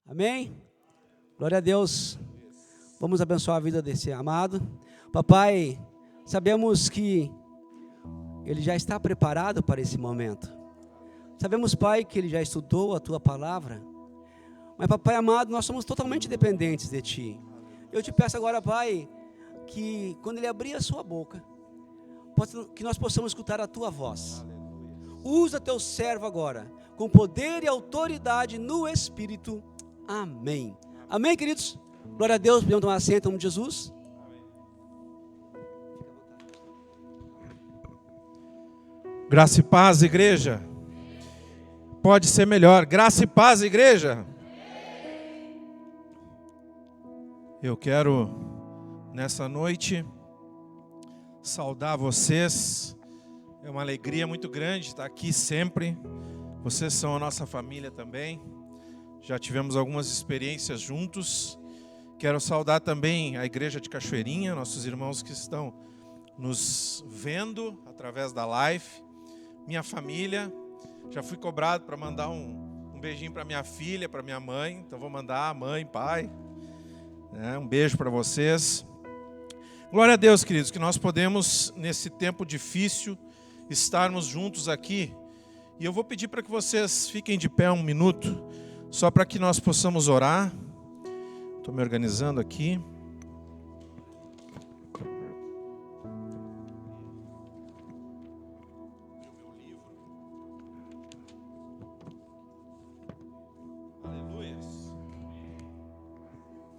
Amém? Glória a Deus. Vamos abençoar a vida desse amado. Papai, sabemos que ele já está preparado para esse momento. Sabemos, Pai, que ele já estudou a Tua palavra. Mas, Papai amado, nós somos totalmente dependentes de Ti. Eu te peço agora, Pai, que quando ele abrir a sua boca, que nós possamos escutar a Tua voz. Usa Teu servo agora, com poder e autoridade no Espírito. Amém. Amém, queridos? Glória a Deus, podemos tomar assento em nome de Jesus. Graça e paz, igreja. Pode ser melhor. Graça e paz, igreja. Eu quero, nessa noite, saudar vocês. É uma alegria muito grande estar aqui sempre. Vocês são a nossa família também. Já tivemos algumas experiências juntos. Quero saudar também a igreja de Cachoeirinha, nossos irmãos que estão nos vendo através da live. Minha família, já fui cobrado para mandar um beijinho para minha filha, para minha mãe. Então vou mandar, mãe, pai. Um beijo para vocês. Glória a Deus, queridos, que nós podemos, nesse tempo difícil, estarmos juntos aqui. E eu vou pedir para que vocês fiquem de pé um minuto, só para que nós possamos orar. Estou me organizando aqui.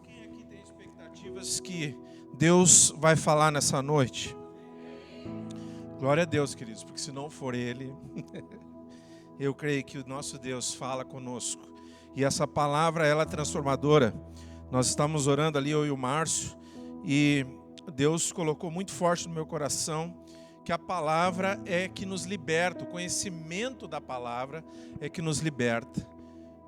Quem aqui tem expectativas que Deus vai falar nessa noite? Glória a Deus, queridos, porque se não for Ele, eu creio que o nosso Deus fala conosco. E essa palavra, ela é transformadora. Nós estamos orando ali, eu e o Márcio, e Deus colocou muito forte no meu coração que a palavra é que nos liberta, o conhecimento da palavra é que nos liberta.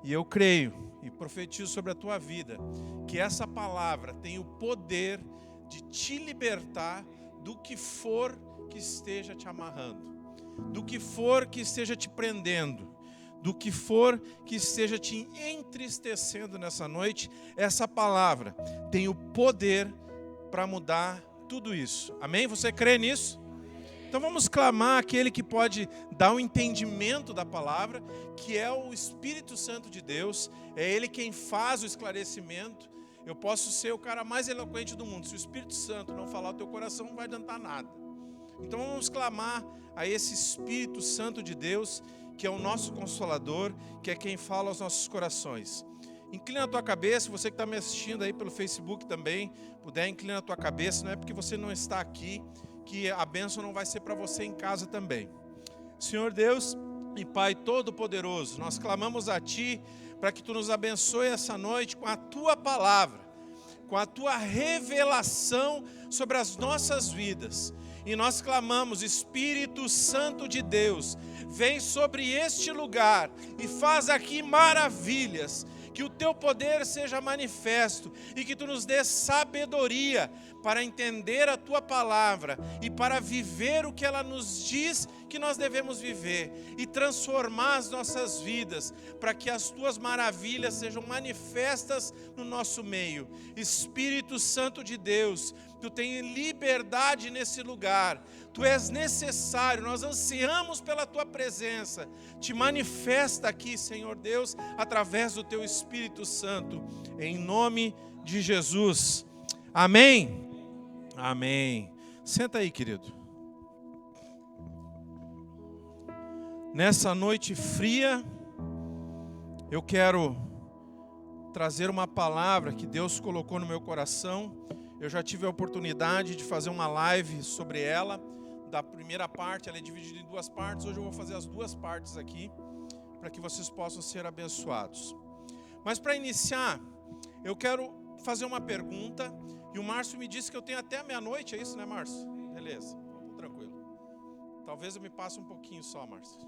E eu creio e profetizo sobre a tua vida que essa palavra tem o poder de te libertar do que for que esteja te amarrando, do que for que esteja te prendendo, do que for que esteja te entristecendo nessa noite. Essa palavra tem o poder para mudar tudo isso. Amém? Você crê nisso? Então vamos clamar aquele que pode dar o entendimento da palavra, que é o Espírito Santo de Deus. É Ele quem faz o esclarecimento. Eu posso ser o cara mais eloquente do mundo. Se o Espírito Santo não falar o teu coração, não vai adiantar nada. Então vamos clamar a esse Espírito Santo de Deus, que é o nosso Consolador, que é quem fala aos nossos corações. Inclina a tua cabeça, você que está me assistindo aí pelo Facebook também, puder, inclina a tua cabeça. Não é porque você não está aqui que a bênção não vai ser para você em casa também. Senhor Deus e Pai Todo-Poderoso, nós clamamos a Ti para que Tu nos abençoe essa noite com a Tua palavra, com a Tua revelação sobre as nossas vidas. E nós clamamos, Espírito Santo de Deus, vem sobre este lugar e faz aqui maravilhas, que o Teu poder seja manifesto e que Tu nos dê sabedoria para entender a Tua palavra e para viver o que ela nos diz que nós devemos viver e transformar as nossas vidas para que as Tuas maravilhas sejam manifestas no nosso meio. Espírito Santo de Deus, Tu tens liberdade nesse lugar, Tu és necessário, nós ansiamos pela Tua presença. Te manifesta aqui, Senhor Deus, através do Teu Espírito Santo, em nome de Jesus. Amém? Amém. Senta aí, querido. Nessa noite fria, eu quero trazer uma palavra que Deus colocou no meu coração. Eu já tive a oportunidade de fazer uma live sobre ela. Da primeira parte, ela é dividida em duas partes. Hoje eu vou fazer as duas partes aqui, para que vocês possam ser abençoados. Mas para iniciar, eu quero fazer uma pergunta. E o Márcio me disse que eu tenho até a meia-noite, é isso, né, Márcio? Beleza, tranquilo. Talvez eu me passe um pouquinho só, Márcio.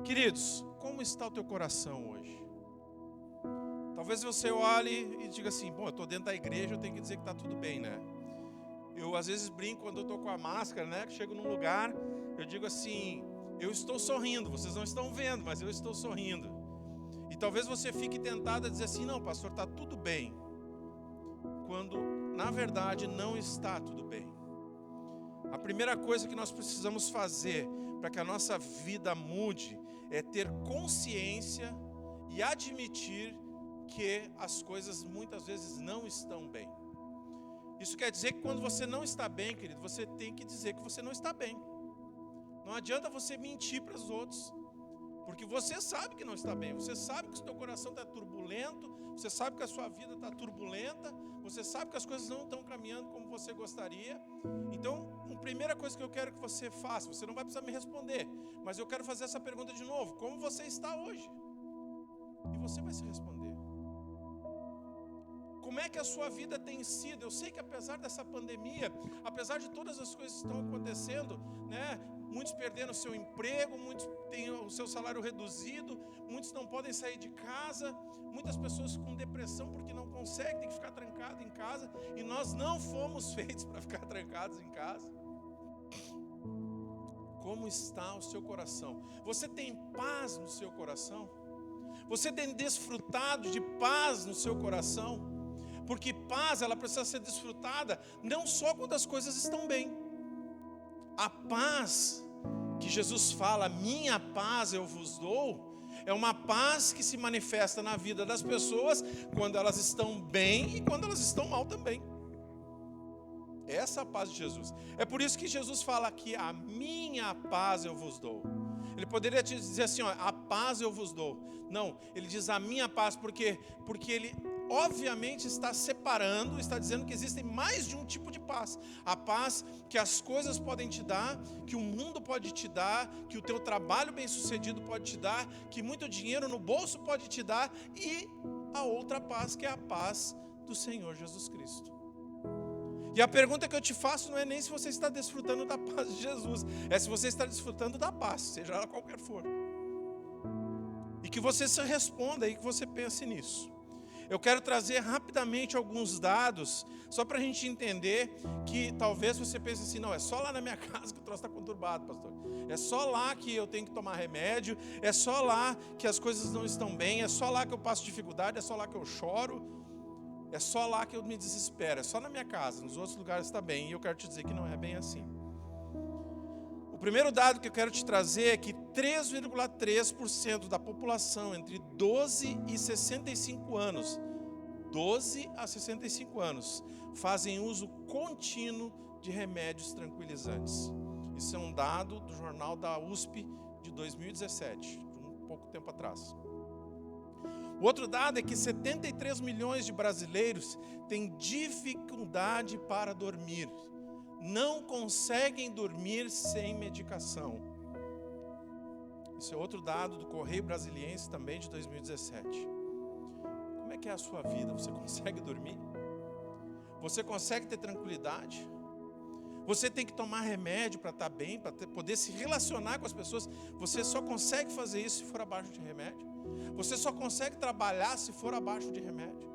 Queridos, como está o teu coração hoje? Talvez você olhe e diga assim, bom, eu estou dentro da igreja, eu tenho que dizer que está tudo bem, né? Eu às vezes brinco quando eu estou com a máscara, né? Chego num lugar, eu digo assim, eu estou sorrindo, vocês não estão vendo, mas eu estou sorrindo. E talvez você fique tentado a dizer assim: não, pastor, está tudo bem. Quando, na verdade, não está tudo bem. A primeira coisa que nós precisamos fazer para que a nossa vida mude é ter consciência e admitir que as coisas muitas vezes não estão bem. Isso quer dizer que quando você não está bem, querido, você tem que dizer que você não está bem. Não adianta você mentir para os outros, porque você sabe que não está bem, você sabe que o seu coração está turbulento, você sabe que a sua vida está turbulenta, você sabe que as coisas não estão caminhando como você gostaria. Então, a primeira coisa que eu quero que você faça, você não vai precisar me responder, mas eu quero fazer essa pergunta de novo: como você está hoje? E você vai se responder. Como é que a sua vida tem sido? Eu sei que apesar dessa pandemia, apesar de todas as coisas que estão acontecendo, né, muitos perderam o seu emprego, muitos têm o seu salário reduzido, muitos não podem sair de casa, muitas pessoas com depressão porque não conseguem, tem que ficar trancado em casa, e nós não fomos feitos para ficar trancados em casa. Como está o seu coração? Você tem paz no seu coração? Você tem desfrutado de paz no seu coração? Porque paz, ela precisa ser desfrutada não só quando as coisas estão bem. A paz que Jesus fala, minha paz eu vos dou, é uma paz que se manifesta na vida das pessoas quando elas estão bem e quando elas estão mal também. Essa é a paz de Jesus. É por isso que Jesus fala que a minha paz eu vos dou. Ele poderia te dizer assim, ó, a paz eu vos dou. Não, ele diz a minha paz, porque ele obviamente está separando, está dizendo que existem mais de um tipo de paz. A paz que as coisas podem te dar, que o mundo pode te dar, que o teu trabalho bem sucedido pode te dar, que muito dinheiro no bolso pode te dar, e a outra paz que é a paz do Senhor Jesus Cristo. E a pergunta que eu te faço não é nem se você está desfrutando da paz de Jesus, é se você está desfrutando da paz, seja ela qualquer for. E que você se responda e que você pense nisso. Eu quero trazer rapidamente alguns dados, só para a gente entender que talvez você pense assim, não, é só lá na minha casa que o troço está conturbado, pastor. É só lá que eu tenho que tomar remédio, é só lá que as coisas não estão bem, é só lá que eu passo dificuldade, é só lá que eu choro, é só lá que eu me desespero, é só na minha casa, nos outros lugares está bem, e eu quero te dizer que não é bem assim. O primeiro dado que eu quero te trazer é que 3,3% da população entre 12 e 65 anos, 12 a 65 anos, fazem uso contínuo de remédios tranquilizantes. Isso é um dado do jornal da USP de 2017, de um pouco tempo atrás. O outro dado é que 73 milhões de brasileiros têm dificuldade para dormir. Não conseguem dormir sem medicação. Isso é outro dado do Correio Brasiliense também de 2017. Como é que é a sua vida? Você consegue dormir? Você consegue ter tranquilidade? Você tem que tomar remédio para estar bem, para poder se relacionar com as pessoas. Você só consegue fazer isso se for abaixo de remédio. Você só consegue trabalhar se for abaixo de remédio.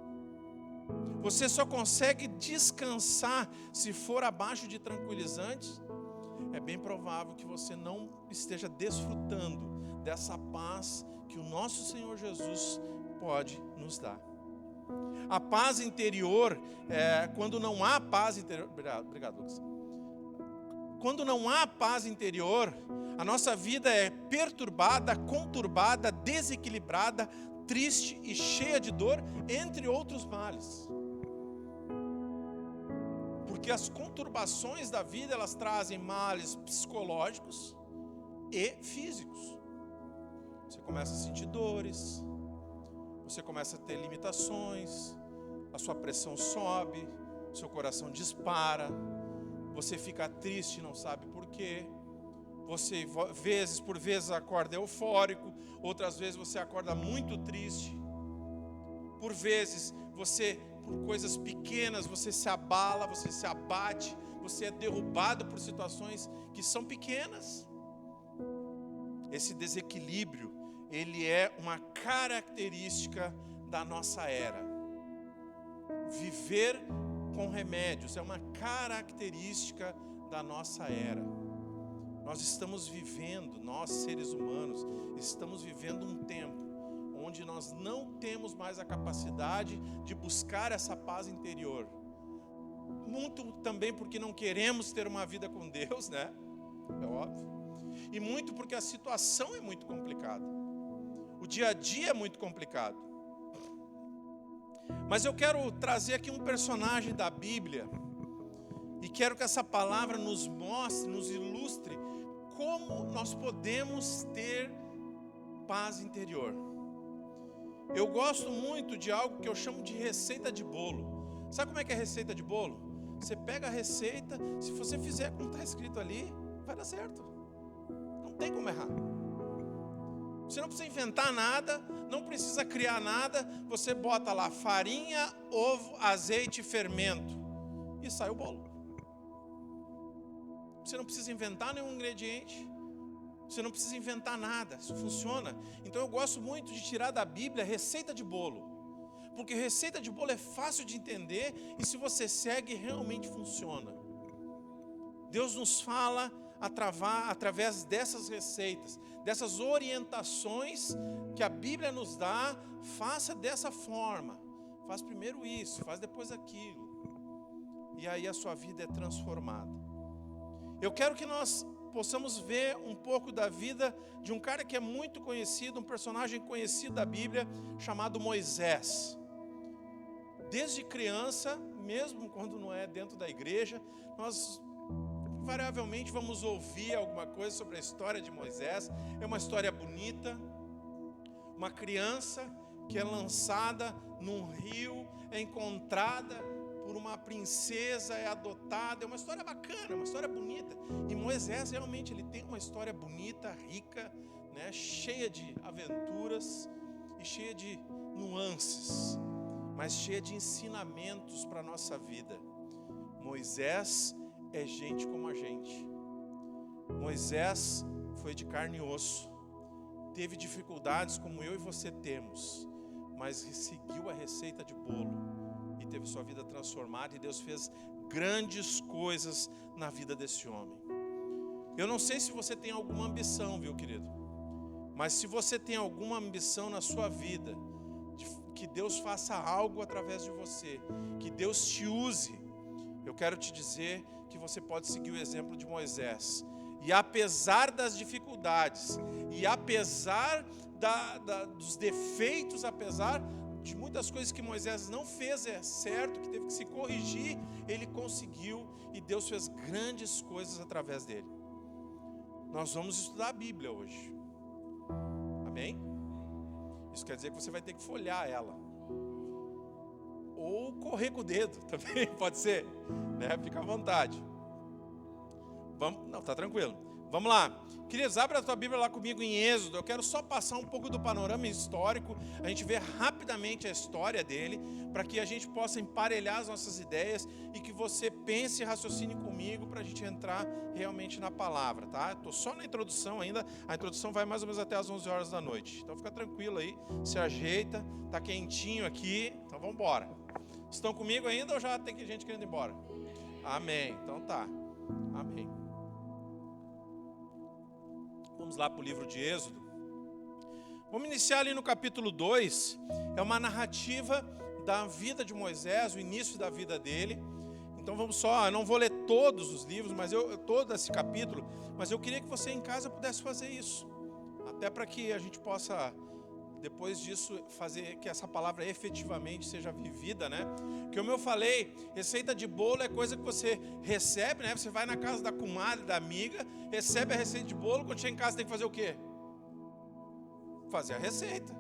Você só consegue descansar se for abaixo de tranquilizantes. É bem provável que você não esteja desfrutando dessa paz que o nosso Senhor Jesus pode nos dar. A paz interior, quando não há paz interior... Obrigado, Lucas. Quando não há paz interior, a nossa vida é perturbada, conturbada, desequilibrada, triste e cheia de dor, entre outros males. Porque as conturbações da vida, elas trazem males psicológicos e físicos. Você começa a sentir dores, você começa a ter limitações, a sua pressão sobe, seu coração dispara, você fica triste e não sabe por quê. Você, por vezes, acorda eufórico, outras vezes você acorda muito triste. Por vezes, por coisas pequenas, você se abala, você se abate, você é derrubado por situações que são pequenas. Esse desequilíbrio, ele é uma característica da nossa era. Viver com remédios é uma característica da nossa era. Nós estamos vivendo, nós seres humanos, estamos vivendo um tempo onde nós não temos mais a capacidade de buscar essa paz interior. Muito também porque não queremos ter uma vida com Deus, né? É óbvio. E muito porque a situação é muito complicada. O dia a dia é muito complicado. Mas eu quero trazer aqui um personagem da Bíblia e quero que essa palavra nos mostre, nos ilustre como nós podemos ter paz interior. Eu gosto muito de algo que eu chamo de receita de bolo. Sabe como é que é receita de bolo? Você pega a receita, se você fizer como está escrito ali, vai dar certo. Não tem como errar. Você não precisa inventar nada, não precisa criar nada. Você bota lá farinha, ovo, azeite e fermento e sai o bolo. Você não precisa inventar nenhum ingrediente. Você não precisa inventar nada. Isso funciona. Então eu gosto muito de tirar da Bíblia receita de bolo. Porque receita de bolo é fácil de entender e se você segue, realmente funciona. Deus nos fala através dessas receitas, dessas orientações que a Bíblia nos dá. Faça dessa forma. Faz primeiro isso, faz depois aquilo. E aí a sua vida é transformada. Eu quero que nós possamos ver um pouco da vida de um cara que é muito conhecido, um personagem conhecido da Bíblia, chamado Moisés. Desde criança, mesmo quando não é dentro da igreja, nós invariavelmente vamos ouvir alguma coisa sobre a história de Moisés. É uma história bonita, uma criança que é lançada num rio, é encontrada por uma princesa, é adotada. É uma história bacana, uma história bonita. E Moisés realmente ele tem uma história bonita, rica, né, cheia de aventuras e cheia de nuances, mas cheia de ensinamentos para a nossa vida. Moisés é gente como a gente. Moisés foi de carne e osso, teve dificuldades como eu e você temos, mas seguiu a receita de bolo e teve sua vida transformada, e Deus fez grandes coisas na vida desse homem. Eu não sei se você tem alguma ambição, viu, querido? Mas se você tem alguma ambição na sua vida, que Deus faça algo através de você, que Deus te use, eu quero te dizer que você pode seguir o exemplo de Moisés. E apesar das dificuldades, e apesar dos defeitos, apesar de muitas coisas que Moisés não fez certo, que teve que se corrigir, ele conseguiu, e Deus fez grandes coisas através dele. Nós vamos estudar a Bíblia hoje. Amém? Isso quer dizer que você vai ter que folhear ela. Ou correr com o dedo também, pode ser, né? Fica à vontade. Vamos, não, tá tranquilo. Vamos lá. Queridos, abre a tua Bíblia lá comigo em Êxodo. Eu quero só passar um pouco do panorama histórico, a gente vê rapidamente a história dele, para que a gente possa emparelhar as nossas ideias e que você pense e raciocine comigo para a gente entrar realmente na palavra, tá? Estou só na introdução ainda, a introdução vai mais ou menos até as 11 horas da noite. Então fica tranquilo aí, se ajeita, tá quentinho aqui, então vamos embora. Estão comigo ainda ou já tem gente querendo ir embora? Amém, então tá, amém. Vamos lá para o livro de Êxodo. Vamos iniciar ali no capítulo 2. É uma narrativa da vida de Moisés, o início da vida dele. Então vamos só, eu não vou ler todos os livros, mas todo esse capítulo, mas eu queria que você em casa pudesse fazer isso. Até para que a gente possa, depois disso, fazer que essa palavra efetivamente seja vivida, né? Que como eu falei, receita de bolo é coisa que você recebe, né? Você vai na casa da comadre, da amiga, recebe a receita de bolo, quando chega em casa tem que fazer o quê? Fazer a receita.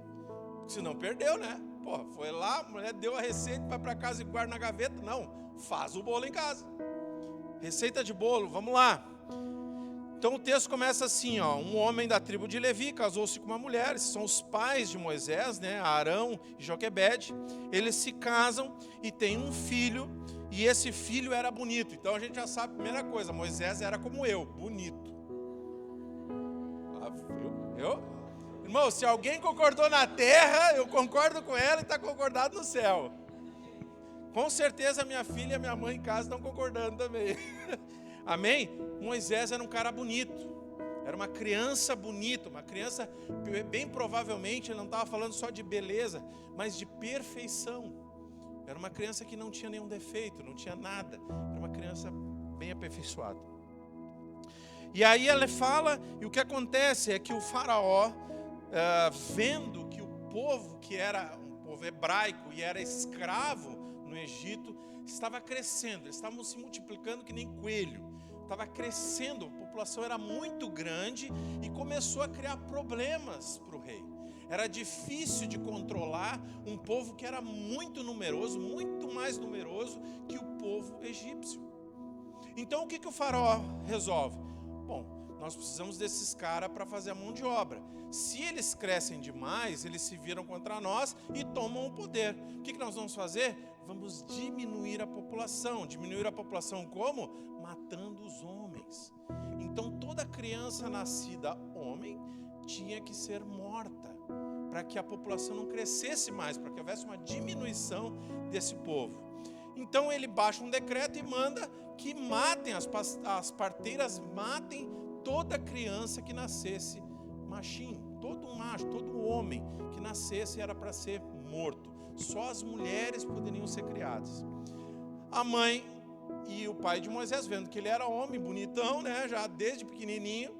Se não perdeu, né? Pô, foi lá, a mulher deu a receita, vai para casa e guarda na gaveta. Não, faz o bolo em casa. Receita de bolo, vamos lá. Então o texto começa assim, ó, um homem da tribo de Levi casou-se com uma mulher, esses são os pais de Moisés, né, Arão e Joquebede. Eles se casam e têm um filho, e esse filho era bonito. Então a gente já sabe a primeira coisa, Moisés era como eu, bonito. Eu? Irmão, se alguém concordou na terra, eu concordo com ela e está concordado no céu. Com certeza minha filha e a minha mãe em casa estão concordando também. Amém? Moisés era um cara bonito. Era uma criança bonita, uma criança, bem provavelmente, ele não estava falando só de beleza, mas de perfeição. Era uma criança que não tinha nenhum defeito, não tinha nada. Era uma criança bem aperfeiçoada. E aí ela fala, e o que acontece é que o faraó, vendo que o povo, que era um povo hebraico e era escravo no Egito, estava crescendo, eles estavam se multiplicando que nem coelho. Estava crescendo, a população era muito grande e começou a criar problemas para o rei. Era difícil de controlar um povo que era muito numeroso, muito mais numeroso que o povo egípcio. Então o que o faraó resolve? Bom, nós precisamos desses caras para fazer a mão de obra. Se eles crescem demais, eles se viram contra nós e tomam o poder. O que nós vamos fazer? Vamos diminuir a população. Diminuir a população como? Matando os homens. Então toda criança nascida homem tinha que ser morta, para que a população não crescesse mais, para que houvesse uma diminuição desse povo. Então ele baixa um decreto e manda que matem, as parteiras matem toda criança que nascesse machinho, todo macho, todo homem que nascesse era para ser morto. Só as mulheres poderiam ser criadas. A mãe e o pai de Moisés, vendo que ele era homem, bonitão, né, já desde pequenininho,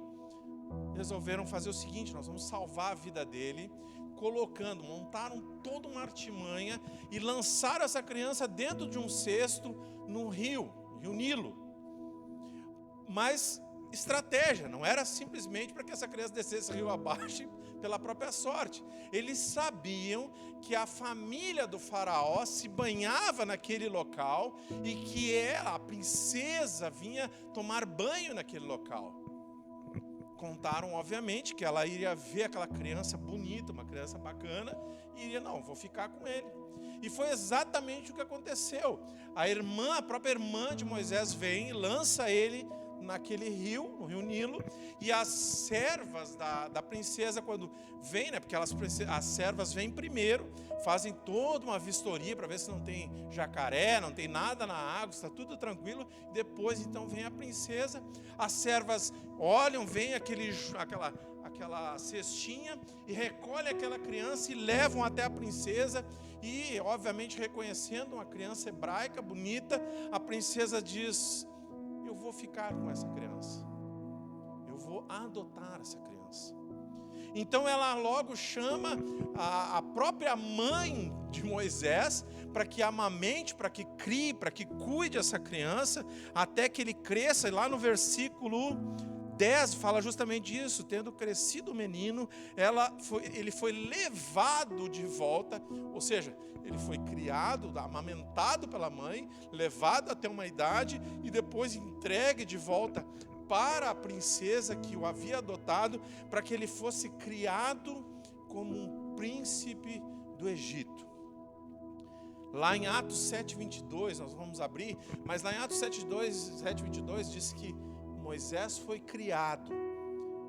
resolveram fazer o seguinte: nós vamos salvar a vida dele, montaram toda uma artimanha e lançaram essa criança dentro de um cesto no rio Nilo. Mas estratégia, não era simplesmente para que essa criança descesse rio abaixo pela própria sorte. Eles sabiam que a família do faraó se banhava naquele local e que a princesa, vinha tomar banho naquele local. Contaram, obviamente, que ela iria ver aquela criança bonita, uma criança bacana, e iria, não, vou ficar com ele. E foi exatamente o que aconteceu. A própria irmã de Moisés vem e lança ele naquele rio, no rio Nilo, e as servas da princesa, quando vêm, né, porque as servas vêm primeiro, fazem toda uma vistoria para ver se não tem jacaré, não tem nada na água, está tudo tranquilo. Depois então vem a princesa, as servas olham, vem aquela cestinha e recolhem aquela criança e levam até a princesa. E obviamente reconhecendo uma criança hebraica bonita, a princesa diz: eu vou ficar com essa criança, eu vou adotar essa criança. Então ela logo chama a própria mãe de Moisés para que amamente, para que crie, para que cuide essa criança até que ele cresça. E lá no versículo 10 fala justamente disso: tendo crescido o menino, ele foi levado de volta, ou seja, ele foi criado, amamentado pela mãe, levado até uma idade e depois entregue de volta para a princesa que o havia adotado, para que ele fosse criado como um príncipe do Egito. Lá em Atos 7:22, nós vamos abrir, mas lá em Atos 7:22 diz que Moisés foi criado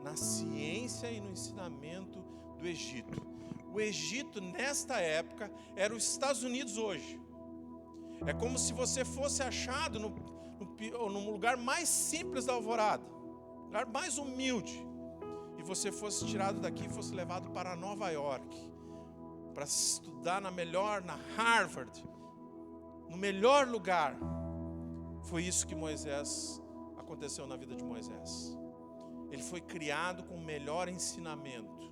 na ciência e no ensinamento do Egito. O Egito, nesta época, era os Estados Unidos hoje. É como se você fosse achado no lugar mais simples da Alvorada, lugar mais humilde, e você fosse tirado daqui e fosse levado para Nova York, para estudar na Harvard, no melhor lugar. Foi isso que aconteceu na vida de Moisés. Ele foi criado com o melhor ensinamento,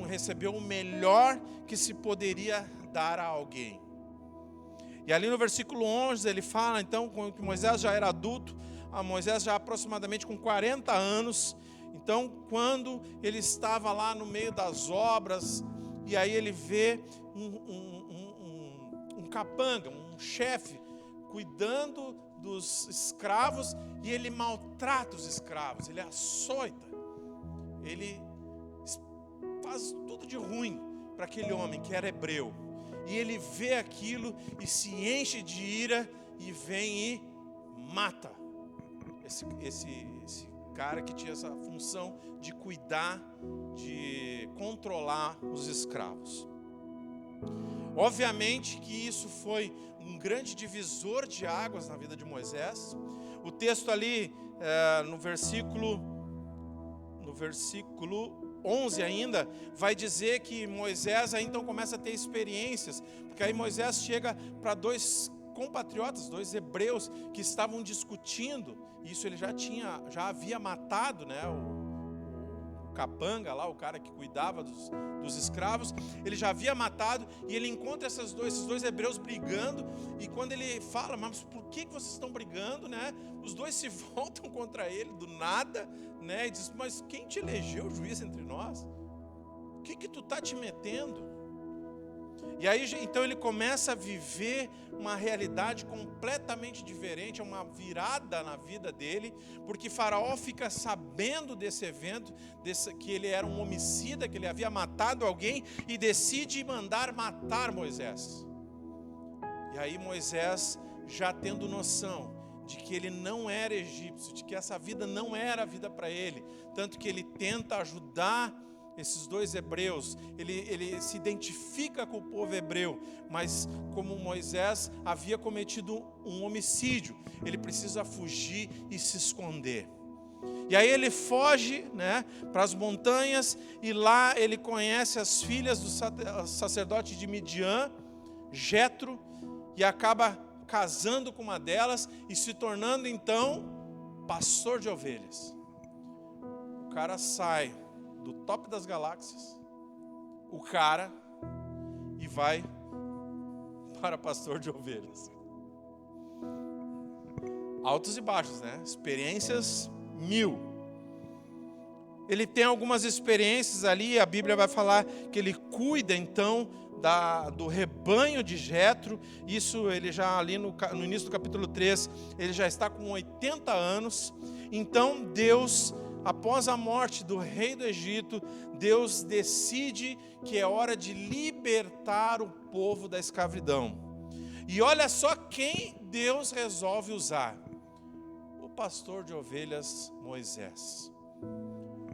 recebeu o melhor que se poderia dar a alguém. E ali no versículo 11 ele fala então que Moisés já era adulto, Moisés já aproximadamente com 40 anos. Então quando ele estava lá no meio das obras, e aí ele vê um capanga, um chefe, cuidando dos escravos, e ele maltrata os escravos, ele açoita, ele faz tudo de ruim para aquele homem que era hebreu. E ele vê aquilo e se enche de ira e vem e mata esse cara que tinha essa função de cuidar, de controlar os escravos. Obviamente que isso foi um grande divisor de águas na vida de Moisés. O texto ali, no versículo versículo 11 ainda, vai dizer que Moisés aí então começa a ter experiências, porque aí Moisés chega para dois compatriotas, dois hebreus que estavam discutindo. Isso ele já havia matado, né, o capanga lá, o cara que cuidava dos escravos. Ele já havia matado, e ele encontra esses dois hebreus brigando. E quando ele fala, mas por que vocês estão brigando, né? Os dois se voltam contra ele do nada, né? E diz, mas quem te elegeu juiz entre nós? O que tu tá te metendo? E aí, então ele começa a viver uma realidade completamente diferente, uma virada na vida dele, porque Faraó fica sabendo desse evento, que ele era um homicida, que ele havia matado alguém, e decide mandar matar Moisés. E aí Moisés, já tendo noção de que ele não era egípcio, de que essa vida não era a vida para ele, tanto que ele tenta ajudar esses dois hebreus, ele se identifica com o povo hebreu, mas como Moisés havia cometido um homicídio, ele precisa fugir e se esconder. E aí ele foge, né, para as montanhas, e lá ele conhece as filhas do sacerdote de Midian, Jetro, e acaba casando com uma delas e se tornando então pastor de ovelhas. O cara sai do top das galáxias, e vai para pastor de ovelhas. Altos e baixos, né? Experiências 1000. Ele tem algumas experiências ali, a Bíblia vai falar que ele cuida então do rebanho de Jetro. Isso ele já ali no início do capítulo 3, ele já está com 80 anos. Então Deus, após a morte do rei do Egito, Deus decide que é hora de libertar o povo da escravidão. E olha só quem Deus resolve usar: o pastor de ovelhas Moisés.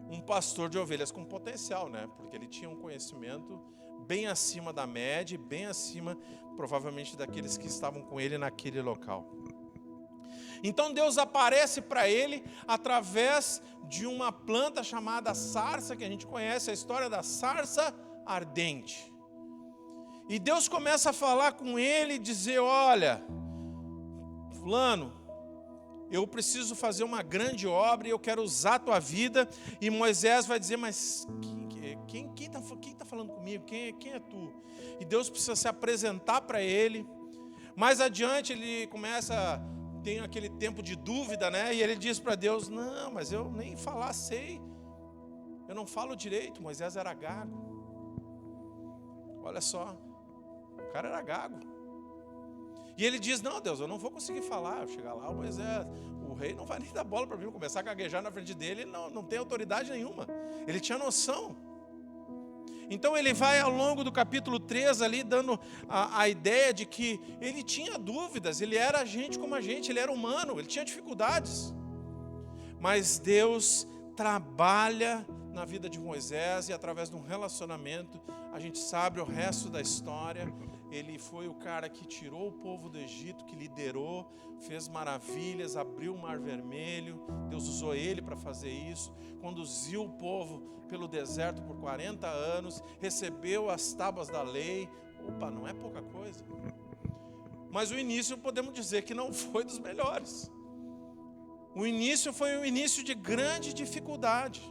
Um pastor de ovelhas com potencial, né? Porque ele tinha um conhecimento bem acima da média, bem acima, provavelmente, daqueles que estavam com ele naquele local. Então Deus aparece para ele através de uma planta chamada sarça, que a gente conhece a história da sarça ardente. E Deus começa a falar com ele e dizer: olha, fulano, eu preciso fazer uma grande obra e eu quero usar a tua vida. E Moisés vai dizer: mas quem está falando comigo? Quem é tu? E Deus precisa se apresentar para ele. Mais adiante ele tem aquele tempo de dúvida, né? E ele diz para Deus: não, mas eu nem falar sei. Eu não falo direito. Moisés era gago. Olha só, o cara era gago. E ele diz: não, Deus, eu não vou conseguir falar. Eu chegar lá, Moisés, o rei não vai nem dar bola para mim. Começar a gaguejar na frente dele, ele não tem autoridade nenhuma. Ele tinha noção. Então ele vai ao longo do capítulo 3 ali dando a ideia de que ele tinha dúvidas, ele era gente como a gente, ele era humano, ele tinha dificuldades. Mas Deus trabalha na vida de Moisés, e através de um relacionamento, a gente sabe o resto da história. Ele foi o cara que tirou o povo do Egito, que liderou, fez maravilhas, abriu o Mar Vermelho. Deus usou ele para fazer isso, conduziu o povo pelo deserto por 40 anos, recebeu as tábuas da lei. Opa, não é pouca coisa. Mas o início, podemos dizer que não foi dos melhores. O início foi um início de grande dificuldade.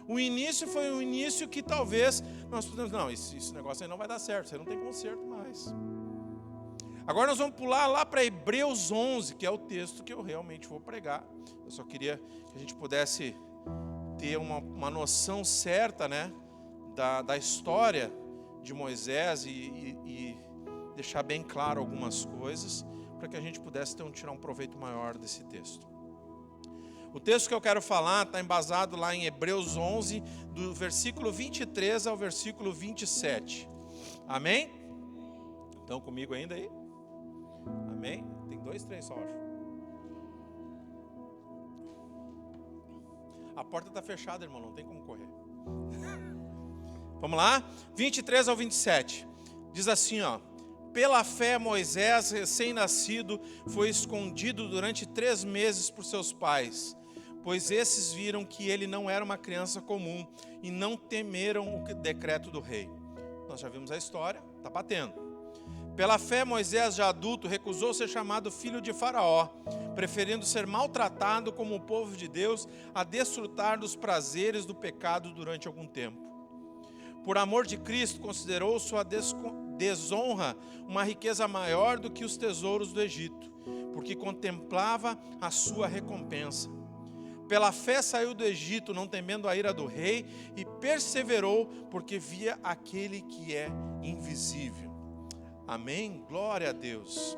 O início foi um início que talvez nós podemos, não, esse negócio aí não vai dar certo, isso aí não tem conserto mais. Agora nós vamos pular lá para Hebreus 11, que é o texto que eu realmente vou pregar. Eu só queria que a gente pudesse ter uma noção certa, né, da história de Moisés e deixar bem claro algumas coisas, para que a gente pudesse tirar um proveito maior desse texto. O texto que eu quero falar está embasado lá em Hebreus 11, do versículo 23 ao versículo 27. Amém? Estão comigo ainda aí? Amém? Tem 2, 3 só, acho. A porta está fechada, irmão, não tem como correr. Vamos lá? 23 ao 27. Diz assim, ó: pela fé, Moisés, recém-nascido, foi escondido durante 3 meses por seus pais, pois esses viram que ele não era uma criança comum e não temeram o decreto do rei. Nós já vimos a história, está batendo. Pela fé, Moisés, já adulto, recusou ser chamado filho de Faraó, preferindo ser maltratado como o povo de Deus a desfrutar dos prazeres do pecado durante algum tempo. Por amor de Cristo, considerou sua desonra uma riqueza maior do que os tesouros do Egito, porque contemplava a sua recompensa. Pela fé saiu do Egito, não temendo a ira do rei, e perseverou, porque via aquele que é invisível. Amém? Glória a Deus.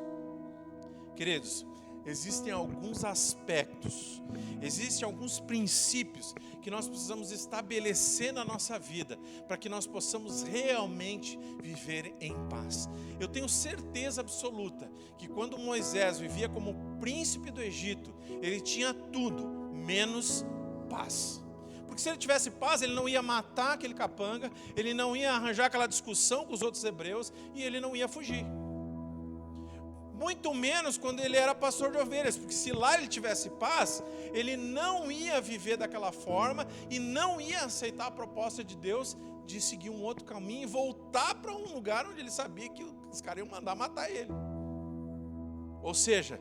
Queridos, existem alguns aspectos, existem alguns princípios que nós precisamos estabelecer na nossa vida para que nós possamos realmente viver em paz. Eu tenho certeza absoluta que quando Moisés vivia como príncipe do Egito, ele tinha tudo menos paz. Porque se ele tivesse paz, ele não ia matar aquele capanga, ele não ia arranjar aquela discussão com os outros hebreus e ele não ia fugir. Muito menos quando ele era pastor de ovelhas, porque se lá ele tivesse paz, ele não ia viver daquela forma e não ia aceitar a proposta de Deus de seguir um outro caminho e voltar para um lugar onde ele sabia que os caras iam mandar matar ele. Ou seja,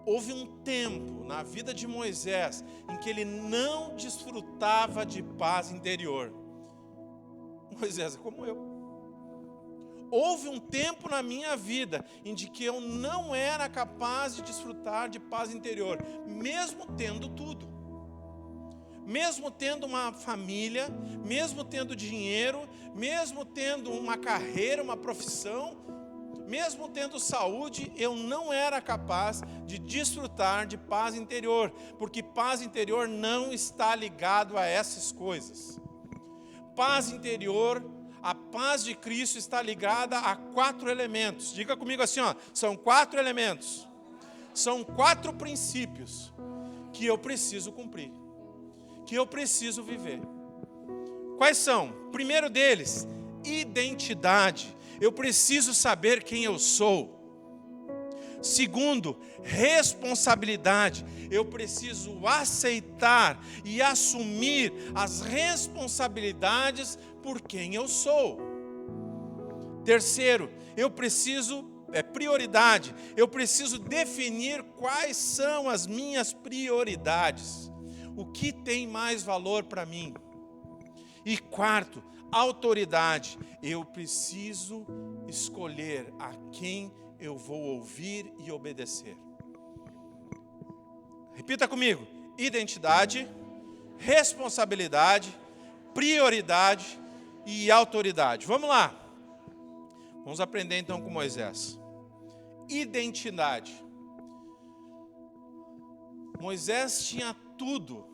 houve um tempo na vida de Moisés em que ele não desfrutava de paz interior. Moisés é como eu. Houve um tempo na minha vida em que eu não era capaz de desfrutar de paz interior, mesmo tendo tudo. Mesmo tendo uma família, mesmo tendo dinheiro, mesmo tendo uma carreira, uma profissão, mesmo tendo saúde, eu não era capaz de desfrutar de paz interior, porque paz interior não está ligado a essas coisas. Paz interior, a paz de Cristo está ligada a 4 elementos. Diga comigo assim, ó, são 4 elementos. São 4 princípios que eu preciso cumprir, que eu preciso viver. Quais são? Primeiro deles, identidade. Eu preciso saber quem eu sou. Segundo, responsabilidade. Eu preciso aceitar e assumir as responsabilidades por quem eu sou. Terceiro, prioridade. Eu preciso definir quais são as minhas prioridades. O que tem mais valor para mim? E quarto, autoridade. Eu preciso escolher a quem eu vou ouvir e obedecer. Repita comigo: identidade, responsabilidade, prioridade e autoridade. Vamos lá. Vamos aprender então com Moisés. Identidade. Moisés tinha tudo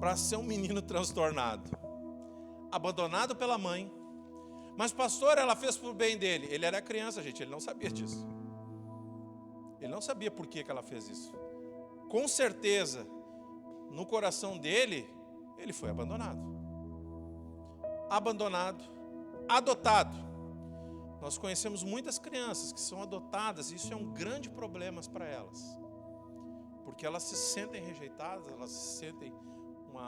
para ser um menino transtornado, abandonado pela mãe. Mas pastor, ela fez por bem dele. Ele era criança, gente, ele não sabia disso. Ele não sabia por que ela fez isso. Com certeza, no coração dele, ele foi abandonado. Abandonado, adotado. Nós conhecemos muitas crianças que são adotadas, e isso é um grande problema para elas. Porque elas se sentem rejeitadas, elas se sentem como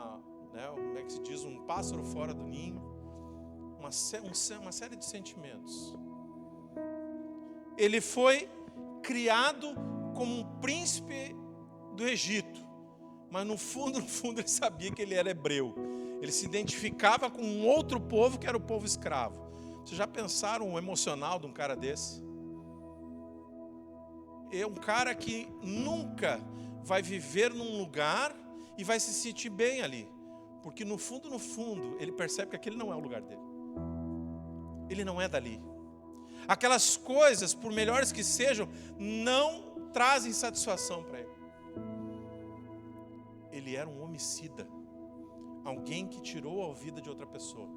é que se diz, um pássaro fora do ninho. Uma série de sentimentos. Ele foi criado como um príncipe do Egito, mas no fundo ele sabia que ele era hebreu. Ele se identificava com um outro povo que era o povo escravo. Vocês já pensaram o emocional de um cara desse? É um cara que nunca vai viver num lugar e vai se sentir bem ali, porque no fundo, ele percebe que aquele não é o lugar dele. Ele não é dali. Aquelas coisas, por melhores que sejam, não trazem satisfação para ele. Ele era um homicida. Alguém que tirou a vida de outra pessoa.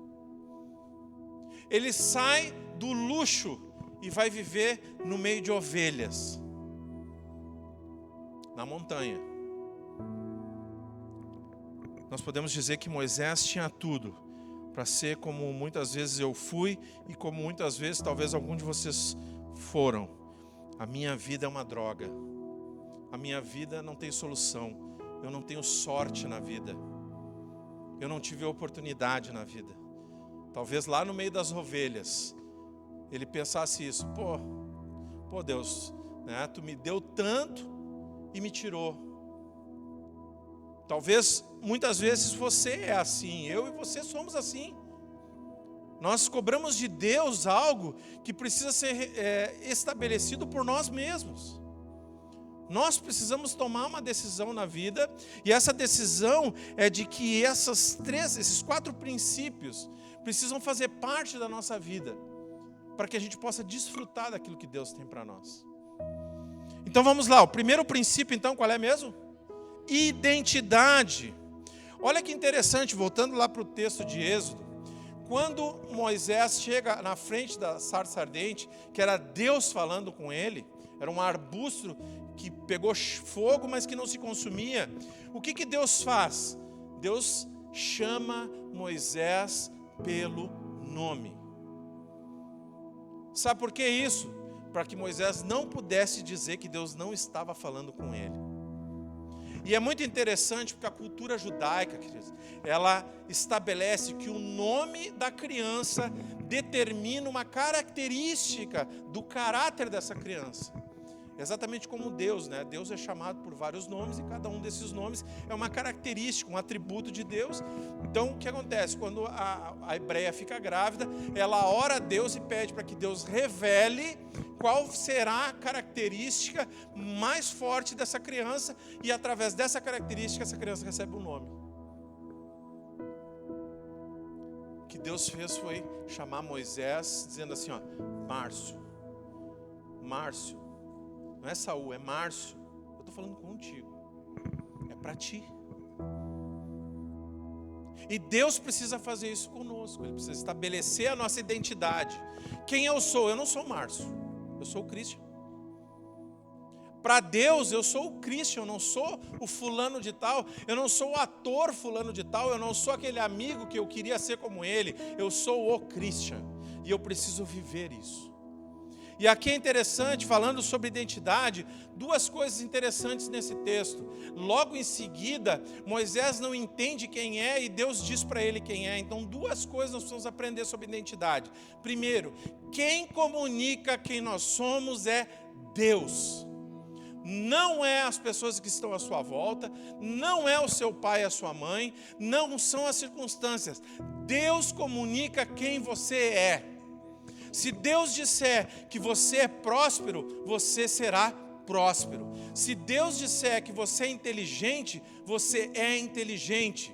Ele sai do luxo e vai viver no meio de ovelhas. Na montanha. Nós podemos dizer que Moisés tinha tudo para ser como muitas vezes eu fui e como muitas vezes talvez algum de vocês foram. A minha vida é uma droga. A minha vida não tem solução. eu não tenho sorte na vida. Eu não tive oportunidade na vida. Talvez lá no meio das ovelhas, ele pensasse isso. Pô Deus, né, tu me deu tanto e me tirou. Talvez, muitas vezes, você é assim, eu e você somos assim. Nós cobramos de Deus algo que precisa ser estabelecido por nós mesmos. Nós precisamos tomar uma decisão na vida, e essa decisão é de que esses 4 princípios precisam fazer parte da nossa vida, para que a gente possa desfrutar daquilo que Deus tem para nós. Então vamos lá, o primeiro princípio então, qual é mesmo? Identidade. Olha que interessante, voltando lá para o texto de Êxodo, quando Moisés chega na frente da sarça ardente, que era Deus falando com ele, era um arbusto que pegou fogo, mas que não se consumia. O que Deus faz? Deus chama Moisés pelo nome. Sabe por que isso? Para que Moisés não pudesse dizer que Deus não estava falando com ele. E é muito interessante porque a cultura judaica, queridos, ela estabelece que o nome da criança determina uma característica do caráter dessa criança. Exatamente como Deus, né? Deus é chamado por vários nomes e cada um desses nomes é uma característica, um atributo de Deus. Então, o que acontece? Quando a hebreia fica grávida, ela ora a Deus e pede para que Deus revele qual será a característica mais forte dessa criança, e através dessa característica, essa criança recebe um nome. O que Deus fez foi chamar Moisés, dizendo assim, ó, Márcio. Não é Saul, é Márcio. Eu estou falando contigo. É para ti. E Deus precisa fazer isso conosco. Ele precisa estabelecer a nossa identidade. Quem eu sou? Eu não sou Márcio. Eu sou o Christian. Para Deus, eu sou o Christian. Eu não sou o fulano de tal. Eu não sou o ator fulano de tal. Eu não sou aquele amigo que eu queria ser como ele. Eu sou o Christian. E eu preciso viver isso. E aqui é interessante, falando sobre identidade, 2 coisas interessantes nesse texto. Logo em seguida, Moisés não entende quem é e Deus diz para ele quem é. Então, 2 coisas nós precisamos aprender sobre identidade. Primeiro, quem comunica quem nós somos é Deus. Não é as pessoas que estão à sua volta, não é o seu pai e a sua mãe, não são as circunstâncias. Deus comunica quem você é. Se Deus disser que você é próspero, você será próspero. Se Deus disser que você é inteligente, você é inteligente.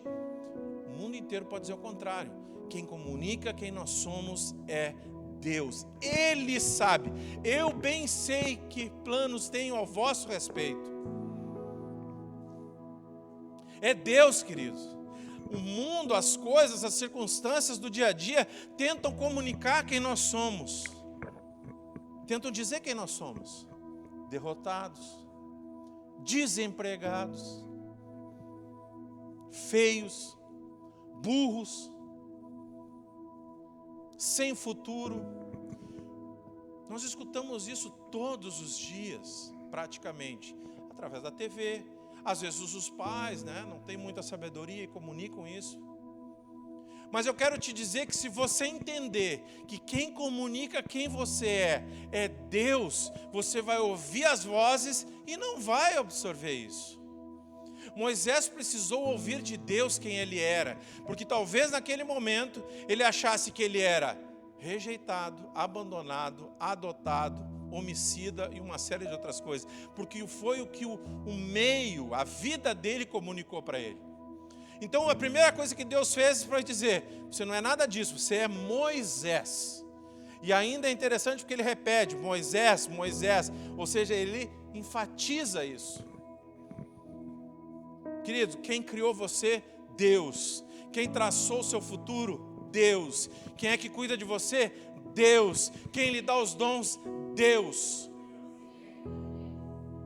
O mundo inteiro pode dizer o contrário. Quem comunica quem nós somos é Deus. Ele sabe. Eu bem sei que planos tenho ao vosso respeito. É Deus, queridos. O mundo, as coisas, as circunstâncias do dia a dia tentam comunicar quem nós somos. Tentam dizer quem nós somos. Derrotados, desempregados, feios, burros, sem futuro. Nós escutamos isso todos os dias, praticamente, através da TV. Às vezes os pais, né, não têm muita sabedoria e comunicam isso. Mas eu quero te dizer que se você entender que quem comunica quem você é Deus, você vai ouvir as vozes e não vai absorver isso. Moisés precisou ouvir de Deus quem ele era, porque talvez naquele momento ele achasse que ele era rejeitado, abandonado, adotado, homicida e uma série de outras coisas, porque foi o que o meio, a vida dele comunicou para ele. Então a primeira coisa que Deus fez foi dizer: você não é nada disso, você é Moisés. E ainda é interessante porque ele repete, Moisés, Moisés, ou seja, ele enfatiza isso. Querido, quem criou você? Deus. Quem traçou o seu futuro? Deus. Quem é que cuida de você? Deus. Quem lhe dá os dons? Deus.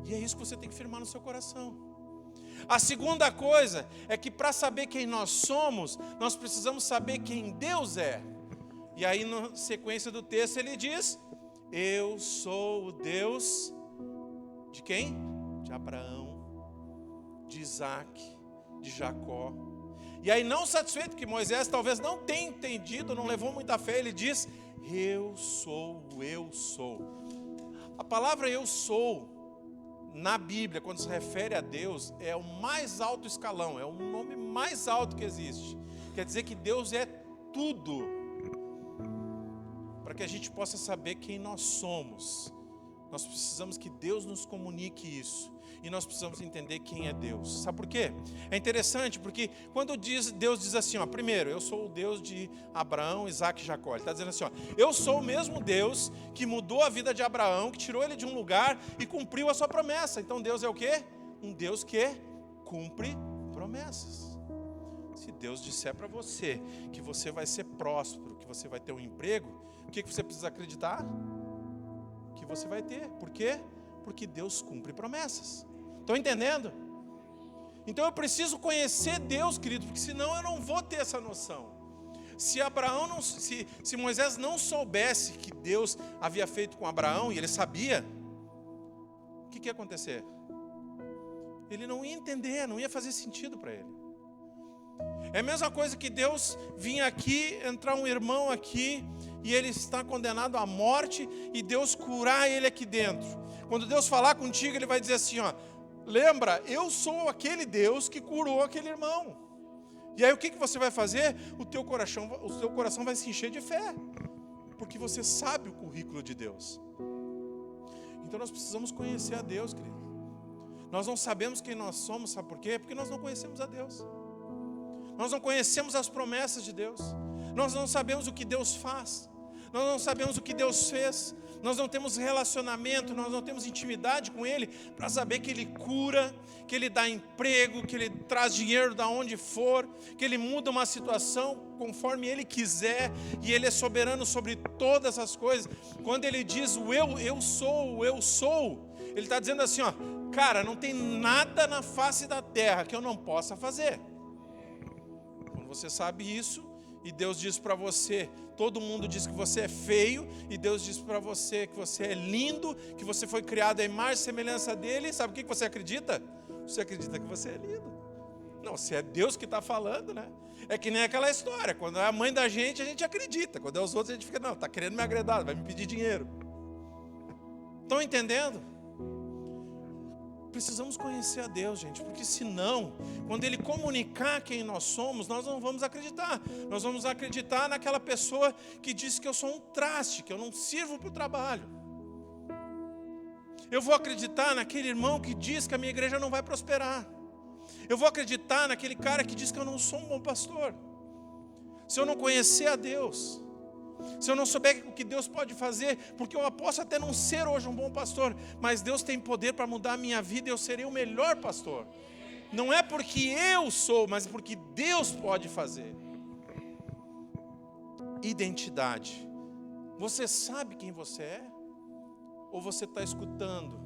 E é isso que você tem que firmar no seu coração. A segunda coisa é que para saber quem nós somos, nós precisamos saber quem Deus é. E aí na sequência do texto ele diz: eu sou o Deus de quem? De Abraão, de de Isaac, de Jacó. E aí, não satisfeito, que Moisés talvez não tenha entendido, não levou muita fé, ele diz: eu sou. A palavra eu sou, na Bíblia, quando se refere a Deus, é o mais alto escalão, é o nome mais alto que existe. Quer dizer que Deus é tudo. Para que a gente possa saber quem nós somos, nós precisamos que Deus nos comunique isso. E nós precisamos entender quem é Deus. Sabe por quê? É interessante porque quando Deus diz assim, ó, primeiro, eu sou o Deus de Abraão, Isaac e Jacó. Ele está dizendo assim, ó, eu sou o mesmo Deus que mudou a vida de Abraão, que tirou ele de um lugar e cumpriu a sua promessa. Então Deus é o quê? Um Deus que cumpre promessas. Se Deus disser para você que você vai ser próspero, que você vai ter um emprego, o que você precisa acreditar? Que você vai ter. Por quê? Porque Deus cumpre promessas. Estão entendendo? Então eu preciso conhecer Deus, querido, porque senão eu não vou ter essa noção. Se Moisés não soubesse que Deus havia feito com Abraão, e ele sabia, o que ia acontecer? Ele não ia entender, não ia fazer sentido para ele. É a mesma coisa que Deus vinha aqui, entrar um irmão aqui, e ele está condenado à morte, e Deus curar ele aqui dentro. Quando Deus falar contigo, ele vai dizer assim, ó, lembra, eu sou aquele Deus que curou aquele irmão. E aí o que você vai fazer? O teu coração vai se encher de fé, porque você sabe o currículo de Deus. Então nós precisamos conhecer a Deus, querido. Nós não sabemos quem nós somos, sabe por quê? Porque nós não conhecemos a Deus. Nós não conhecemos as promessas de Deus. Nós não sabemos o que Deus faz. Nós não sabemos o que Deus fez. Nós não temos relacionamento, nós não temos intimidade com Ele para saber que Ele cura, que Ele dá emprego, que Ele traz dinheiro da onde for, que Ele muda uma situação conforme Ele quiser, e Ele é soberano sobre todas as coisas. Quando Ele diz o eu sou, Ele está dizendo assim, ó, cara, não tem nada na face da terra que eu não possa fazer. Quando você sabe isso, e Deus diz para você, todo mundo diz que você é feio, e Deus diz para você que você é lindo, que você foi criado à imagem e semelhança dele, sabe o que você acredita? Você acredita que você é lindo. Não, se é Deus que está falando, né? É que nem aquela história, quando é a mãe da gente, a gente acredita, quando é os outros, a gente fica, não, está querendo me agradar, vai me pedir dinheiro. Estão entendendo? Precisamos conhecer a Deus, gente, porque senão, quando Ele comunicar quem nós somos, nós não vamos acreditar. Nós vamos acreditar naquela pessoa que diz que eu sou um traste, que eu não sirvo para o trabalho. Eu vou acreditar naquele irmão que diz que a minha igreja não vai prosperar. Eu vou acreditar naquele cara que diz que eu não sou um bom pastor. Se eu não conhecer a Deus, se eu não souber o que Deus pode fazer, porque eu posso até não ser hoje um bom pastor, mas Deus tem poder para mudar a minha vida e eu serei o melhor pastor. Não é porque eu sou, mas porque Deus pode fazer. Identidade. Você sabe quem você é? Ou você está escutando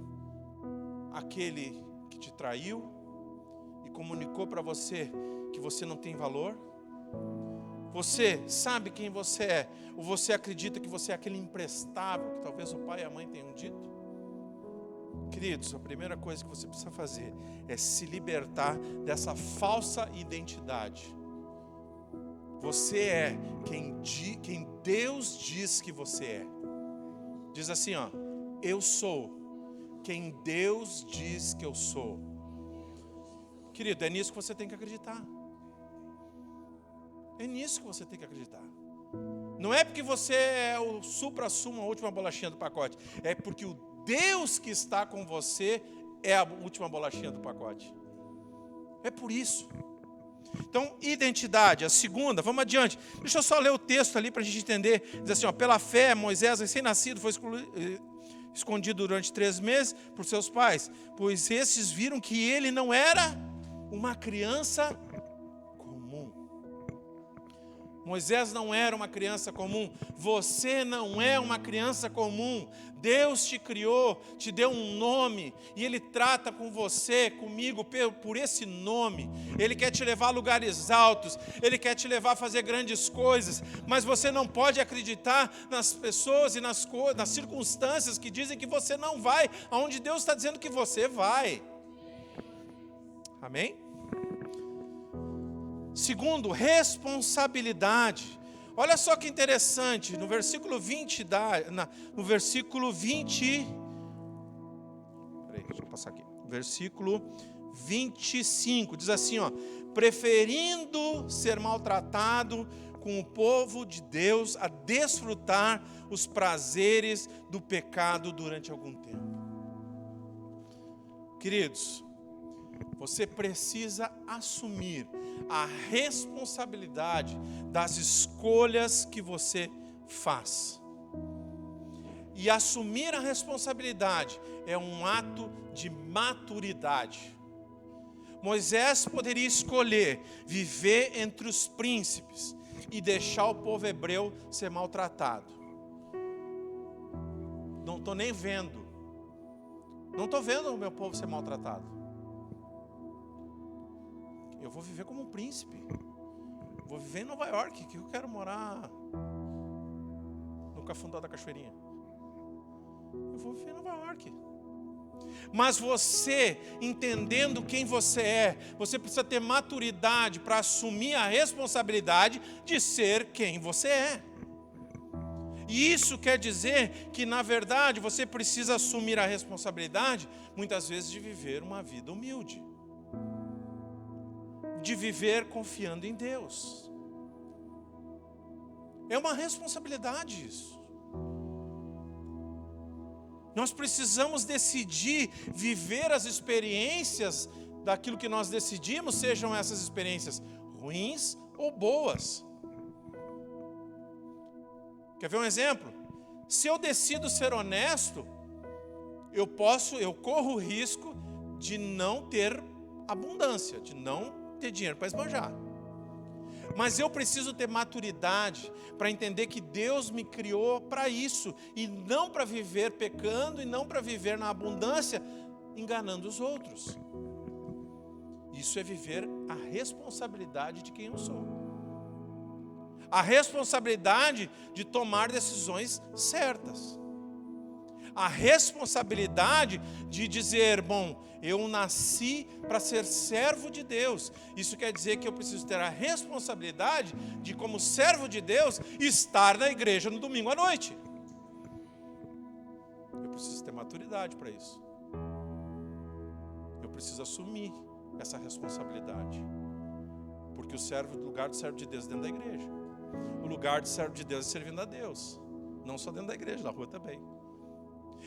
aquele que te traiu e comunicou para você que você não tem valor? Você sabe quem você é? Ou você acredita que você é aquele imprestável que talvez o pai e a mãe tenham dito? Queridos, a primeira coisa que você precisa fazer é se libertar dessa falsa identidade. Você é quem Deus diz que você é. Diz assim, ó, eu sou quem Deus diz que eu sou. Querido, é nisso que você tem que acreditar. É nisso que você tem que acreditar. Não é porque você é o supra-sumo, a última bolachinha do pacote. É porque o Deus que está com você é a última bolachinha do pacote. É por isso. Então, identidade, a segunda, vamos adiante. Deixa eu só ler o texto ali para a gente entender. Diz assim, ó, pela fé, Moisés, recém-nascido, foi escondido durante 3 meses por seus pais, pois esses viram que ele não era uma criança comum. Moisés não era uma criança comum. Você não é uma criança comum. Deus te criou, te deu um nome, e Ele trata com você, comigo, por esse nome. Ele quer te levar a lugares altos, Ele quer te levar a fazer grandes coisas, mas você não pode acreditar nas pessoas e nas circunstâncias que dizem que você não vai, aonde Deus está dizendo que você vai. Amém? Segundo, responsabilidade. Olha só que interessante, no versículo 20, no versículo 20, peraí, deixa eu passar aqui, versículo 25, diz assim, ó, preferindo ser maltratado com o povo de Deus a desfrutar os prazeres do pecado durante algum tempo. Queridos, você precisa assumir a responsabilidade das escolhas que você faz. E assumir a responsabilidade é um ato de maturidade. Moisés poderia escolher viver entre os príncipes e deixar o povo hebreu ser maltratado. Não estou nem vendo. Não estou vendo o meu povo ser maltratado. Eu vou viver como um príncipe. Vou viver em Nova York, que eu quero morar no Cafundó da Cachoeirinha. Eu vou viver em Nova York. Mas você, entendendo quem você é, você precisa ter maturidade para assumir a responsabilidade de ser quem você é. E isso quer dizer que, na verdade, você precisa assumir a responsabilidade, muitas vezes, de viver uma vida humilde. De viver confiando em Deus. É uma responsabilidade isso. Nós precisamos decidir viver as experiências daquilo que nós decidimos, sejam essas experiências ruins ou boas. Quer ver um exemplo? Se eu decido ser honesto, eu corro o risco de não ter abundância, de não ter dinheiro para esbanjar. Mas eu preciso ter maturidade para entender que Deus me criou para isso, e não para viver pecando, e não para viver na abundância, enganando os outros. Isso é viver a responsabilidade de quem eu sou. A responsabilidade de tomar decisões certas. A responsabilidade de dizer, bom, eu nasci para ser servo de Deus. Isso quer dizer que eu preciso ter a responsabilidade de, como servo de Deus, estar na igreja no domingo à noite. Eu preciso ter maturidade para isso. Eu preciso assumir essa responsabilidade. Porque o lugar do servo de Deus é dentro da igreja. O lugar do servo de Deus é servindo a Deus. Não só dentro da igreja, na rua também.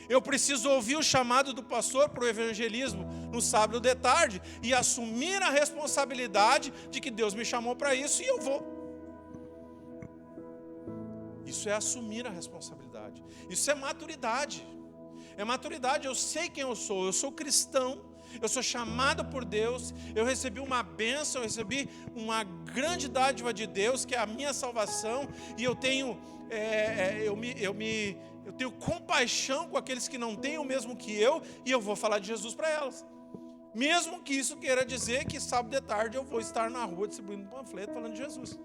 Eu preciso ouvir o chamado do pastor para o evangelismo no sábado de tarde e assumir a responsabilidade de que Deus me chamou para isso, e eu vou. Isso é assumir a responsabilidade. Isso é maturidade. É maturidade. Eu sei quem eu sou cristão. Eu sou chamado por Deus, eu recebi uma bênção, eu recebi uma grande dádiva de Deus, que é a minha salvação, e eu tenho compaixão com aqueles que não têm o mesmo que eu, e eu vou falar de Jesus para elas. Mesmo que isso queira dizer que sábado de tarde eu vou estar na rua distribuindo panfleto falando de Jesus.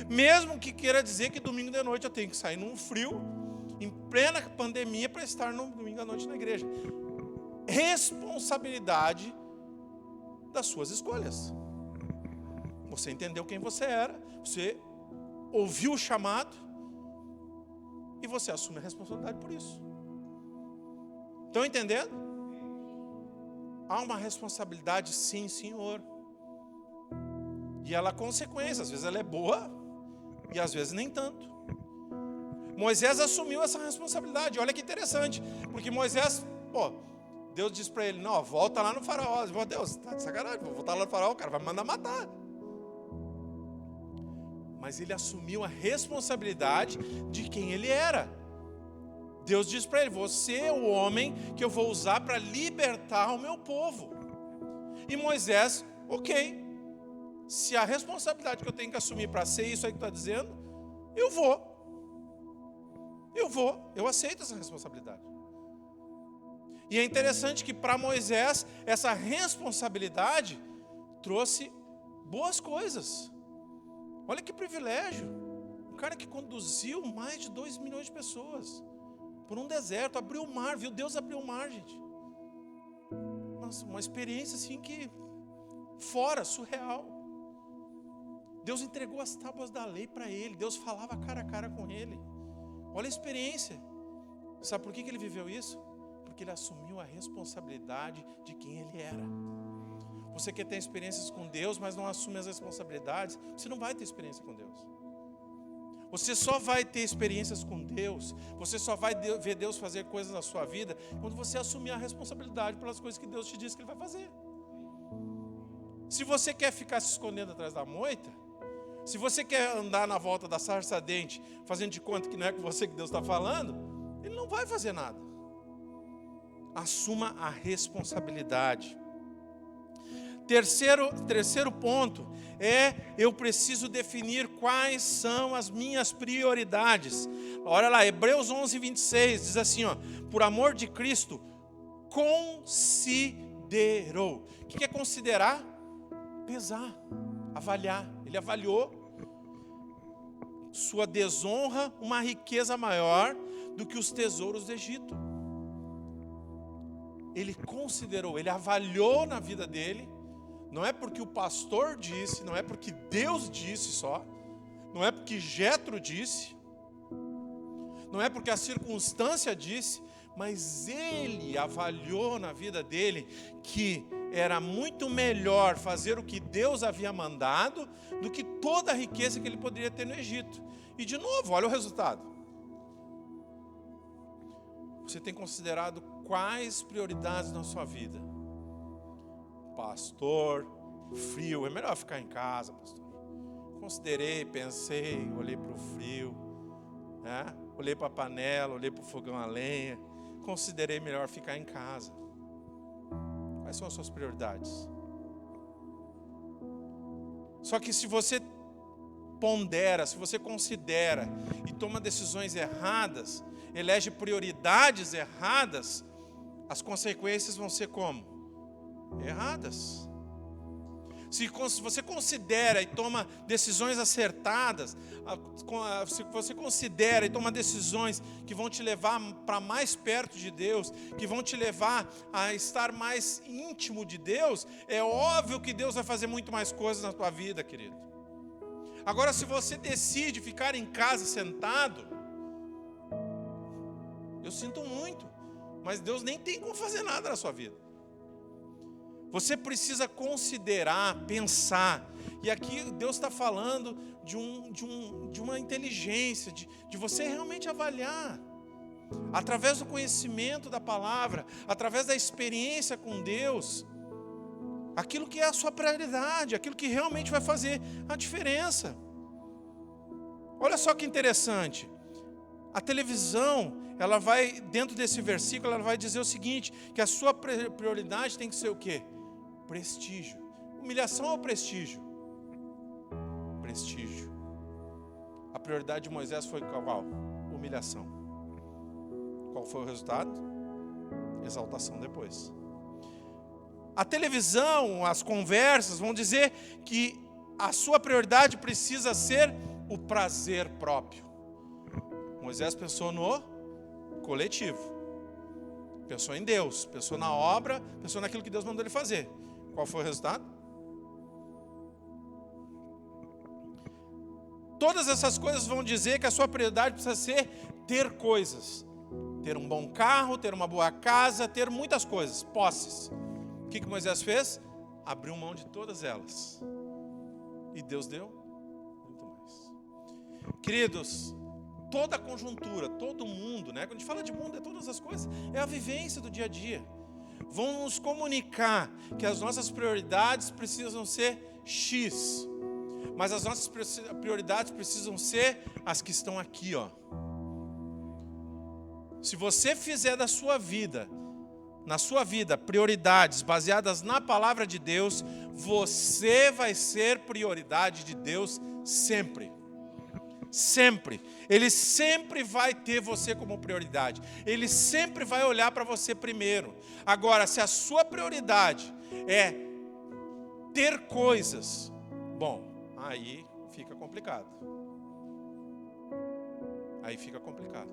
Mesmo que queira dizer que domingo de noite eu tenho que sair num frio, em plena pandemia, para estar no domingo à noite na igreja. Responsabilidade das suas escolhas. Você entendeu quem você era, você ouviu o chamado e você assume a responsabilidade por isso. Estão entendendo? Há uma responsabilidade, sim, senhor. E ela há consequências, às vezes ela é boa e às vezes nem tanto. Moisés assumiu essa responsabilidade. Olha que interessante, porque Moisés, Deus disse para ele, não, volta lá no faraó. Ele falou, Deus, tá de sacanagem, vou voltar lá no faraó, o cara vai me mandar matar. Mas ele assumiu a responsabilidade de quem ele era. Deus disse para ele, você é o homem que eu vou usar para libertar o meu povo. E Moisés, ok, se a responsabilidade que eu tenho que assumir para ser isso aí que está dizendo, eu aceito essa responsabilidade. E é interessante que para Moisés, essa responsabilidade trouxe boas coisas. Olha que privilégio. Um cara que conduziu mais de 2 milhões de pessoas por um deserto, abriu o mar, viu Deus abrir o mar, gente. uma experiência assim que fora, surreal. Deus entregou as tábuas da lei para ele. Deus falava cara a cara com ele. Olha a experiência. Sabe por que ele viveu isso? Porque ele assumiu a responsabilidade de quem ele era. Você quer ter experiências com Deus, mas não assume as responsabilidades, você não vai ter experiência com Deus. Você só vai ter experiências com Deus, você só vai ver Deus fazer coisas na sua vida quando você assumir a responsabilidade pelas coisas que Deus te disse que Ele vai fazer. Se você quer ficar se escondendo atrás da moita, se você quer andar na volta da sarça ardente, fazendo de conta que não é com você que Deus está falando, Ele não vai fazer nada. Assuma a responsabilidade. Terceiro ponto é: eu preciso definir quais são as minhas prioridades. Olha lá, Hebreus 11, 26 diz assim, ó: por amor de Cristo, considerou. O que é considerar? Pesar, avaliar. Ele avaliou sua desonra, uma riqueza maior do que os tesouros do Egito. Ele considerou, ele avaliou na vida dele. Não é porque o pastor disse, não é porque Deus disse só, não é porque Jetro disse, não é porque a circunstância disse, mas ele avaliou na vida dele que era muito melhor fazer o que Deus havia mandado do que toda a riqueza que ele poderia ter no Egito. E de novo, olha o resultado. Você tem considerado quais prioridades na sua vida? Pastor, frio, é melhor ficar em casa, pastor. Considerei, pensei, olhei para o frio, né? Olhei para a panela, olhei para o fogão a lenha. Considerei melhor ficar em casa. Quais são as suas prioridades? Só que se você pondera, se você considera e toma decisões erradas, elege prioridades erradas, as consequências vão ser como? Erradas. Se você considera e toma decisões acertadas, se você considera e toma decisões que vão te levar para mais perto de Deus, que vão te levar a estar mais íntimo de Deus, é óbvio que Deus vai fazer muito mais coisas na tua vida, querido. Agora, se você decide ficar em casa sentado, eu sinto muito, mas Deus nem tem como fazer nada na sua vida. Você precisa considerar, pensar. E aqui Deus está falando de uma inteligência, de você realmente avaliar. Através do conhecimento da palavra, através da experiência com Deus, aquilo que é a sua prioridade, aquilo que realmente vai fazer a diferença. Olha só que interessante. A televisão, ela vai, dentro desse versículo, ela vai dizer o seguinte, que a sua prioridade tem que ser o quê? Prestígio. Humilhação ou prestígio? Prestígio. A prioridade de Moisés foi qual? Humilhação. Qual foi o resultado? Exaltação depois. A televisão, as conversas vão dizer que a sua prioridade precisa ser o prazer próprio. Moisés pensou no coletivo. Pensou em Deus, pensou na obra, pensou naquilo que Deus mandou ele fazer. Qual foi o resultado? Todas essas coisas vão dizer que a sua prioridade precisa ser ter coisas. Ter um bom carro, ter uma boa casa, ter muitas coisas, posses. O que Moisés fez? Abriu mão de todas elas. E Deus deu muito mais. Queridos, toda a conjuntura, todo mundo, né? Quando a gente fala de mundo, é todas as coisas, é a vivência do dia a dia. Vão nos comunicar que as nossas prioridades precisam ser X, mas as nossas prioridades precisam ser as que estão aqui, ó. Se você fizer da sua vida, na sua vida, prioridades baseadas na palavra de Deus, você vai ser prioridade de Deus sempre. Sempre. Ele sempre vai ter você como prioridade. Ele sempre vai olhar para você primeiro. Agora, se a sua prioridade é ter coisas, bom, aí fica complicado. Aí fica complicado.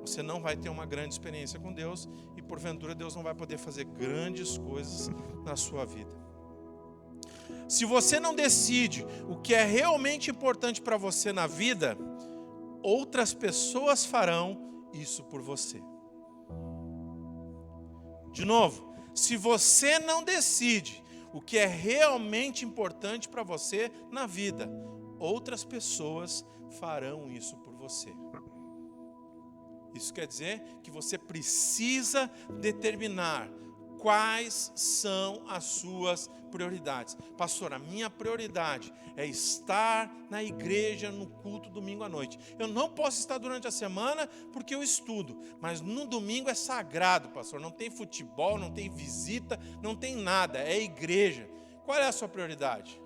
você não vai ter uma grande experiência com Deus e porventura Deus não vai poder fazer grandes coisas na sua vida. Se você não decide o que é realmente importante para você na vida, outras pessoas farão isso por você. De novo, se você não decide o que é realmente importante para você na vida, outras pessoas farão isso por você. Isso quer dizer que você precisa determinar quais são as suas prioridades. Pastor, a minha prioridade é estar na igreja no culto domingo à noite. Eu não posso estar durante a semana porque eu estudo, mas no domingo é sagrado, pastor. Não tem futebol, não tem visita, não tem nada, é igreja. Qual é a sua prioridade?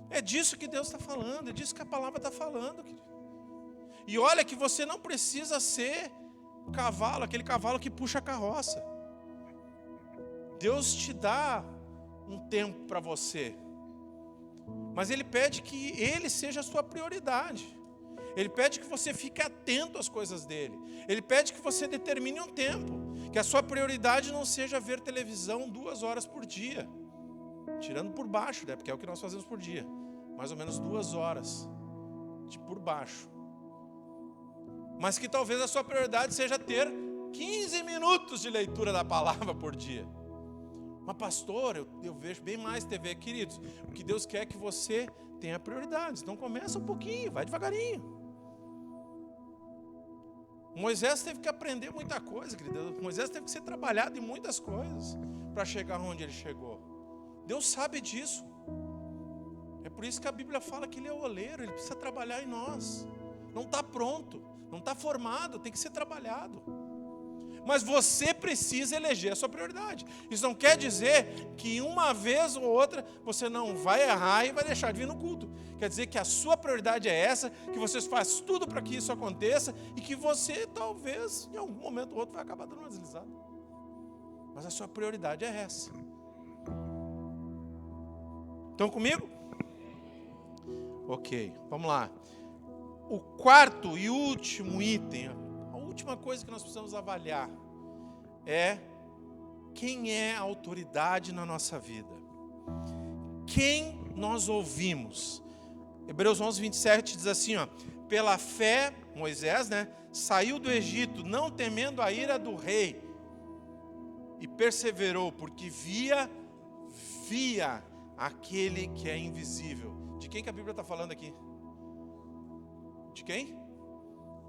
É disso que Deus está falando, é disso que a palavra está falando, querido. E olha que você não precisa ser cavalo, aquele cavalo que puxa a carroça. Deus te dá um tempo para você, mas Ele pede que Ele seja a sua prioridade. Ele pede que você fique atento às coisas dEle. Ele pede que você determine um tempo, que a sua prioridade não seja ver televisão 2 horas por dia, tirando por baixo, né? Porque é o que nós fazemos por dia, mais ou menos 2 horas por baixo. Mas que talvez a sua prioridade seja ter 15 minutos de leitura da palavra por dia. Mas pastor, eu vejo bem mais TV, queridos. O que Deus quer é que você tenha prioridades. Então começa um pouquinho, vai devagarinho. Moisés teve que aprender muita coisa, querido. Moisés teve que ser trabalhado em muitas coisas para chegar onde ele chegou. Deus sabe disso. É por isso que a Bíblia fala que Ele é o oleiro, Ele precisa trabalhar em nós. Não está pronto, não está formado, tem que ser trabalhado. Mas você precisa eleger a sua prioridade. Isso não quer dizer que uma vez ou outra você não vai errar e vai deixar de vir no culto. Quer dizer que a sua prioridade é essa, que você faz tudo para que isso aconteça e que você talvez em algum momento ou outro vai acabar dando uma deslizada. Mas a sua prioridade é essa. Estão comigo? Ok, vamos lá. O quarto e último item, a última coisa que nós precisamos avaliar é quem é a autoridade na nossa vida. Quem nós ouvimos? Hebreus 11, 27 diz assim, ó, pela fé, Moisés, saiu do Egito, não temendo a ira do rei, e perseverou, porque via aquele que é invisível. De quem que a Bíblia está falando aqui? De quem?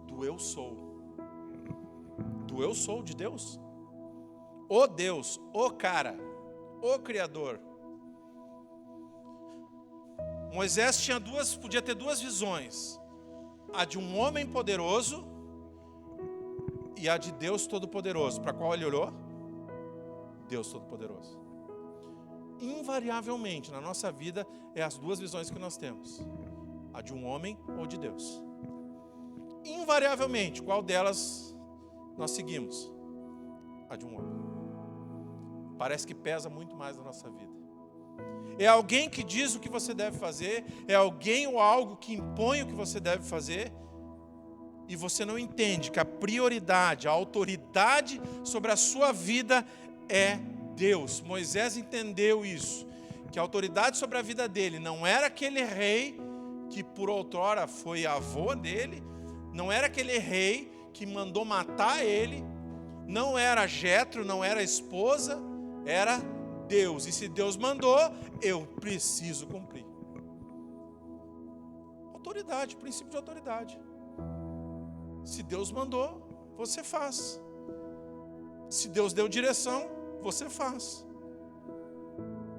Do eu sou. Do eu sou de Deus. O Deus, o cara, o Criador. Moisés podia ter 2 visões. A de um homem poderoso e a de Deus Todo-Poderoso. Para qual ele olhou? Deus Todo-Poderoso. Invariavelmente, na nossa vida, é as 2 visões que nós temos. A de um homem ou de Deus. Invariavelmente, qual delas nós seguimos? A de um homem. Parece que pesa muito mais na nossa vida. É alguém que diz o que você deve fazer, é alguém ou algo que impõe o que você deve fazer, e você não entende que a prioridade, a autoridade sobre a sua vida é Deus. Moisés entendeu isso, que a autoridade sobre a vida dele não era aquele rei que por outrora foi avô dele, não era aquele rei que mandou matar ele, não era Jetro, não era a esposa, era Deus. E se Deus mandou, eu preciso cumprir. Autoridade, princípio de autoridade. Se Deus mandou, você faz. Se Deus deu direção, você faz.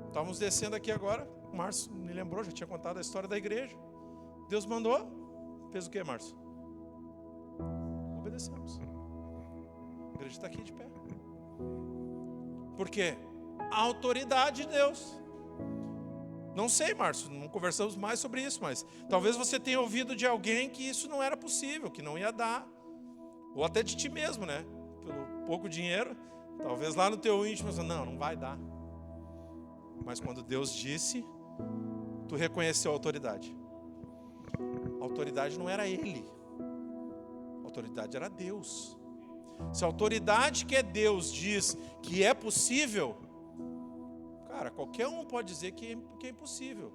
Estávamos descendo aqui agora, o Márcio me lembrou, já tinha contado a história da igreja. Deus mandou, fez o que, Márcio? Obedecemos. A igreja está aqui de pé. Por quê? A autoridade de Deus. Não sei, Márcio, não conversamos mais sobre isso, mas talvez você tenha ouvido de alguém que isso não era possível, que não ia dar. Ou até de ti mesmo, Pelo pouco dinheiro, talvez lá no teu íntimo, não vai dar. Mas quando Deus disse, tu reconheceu a autoridade. a autoridade não era ele. A autoridade era Deus. Se a autoridade que é Deus diz que é possível, cara, qualquer um pode dizer que é impossível.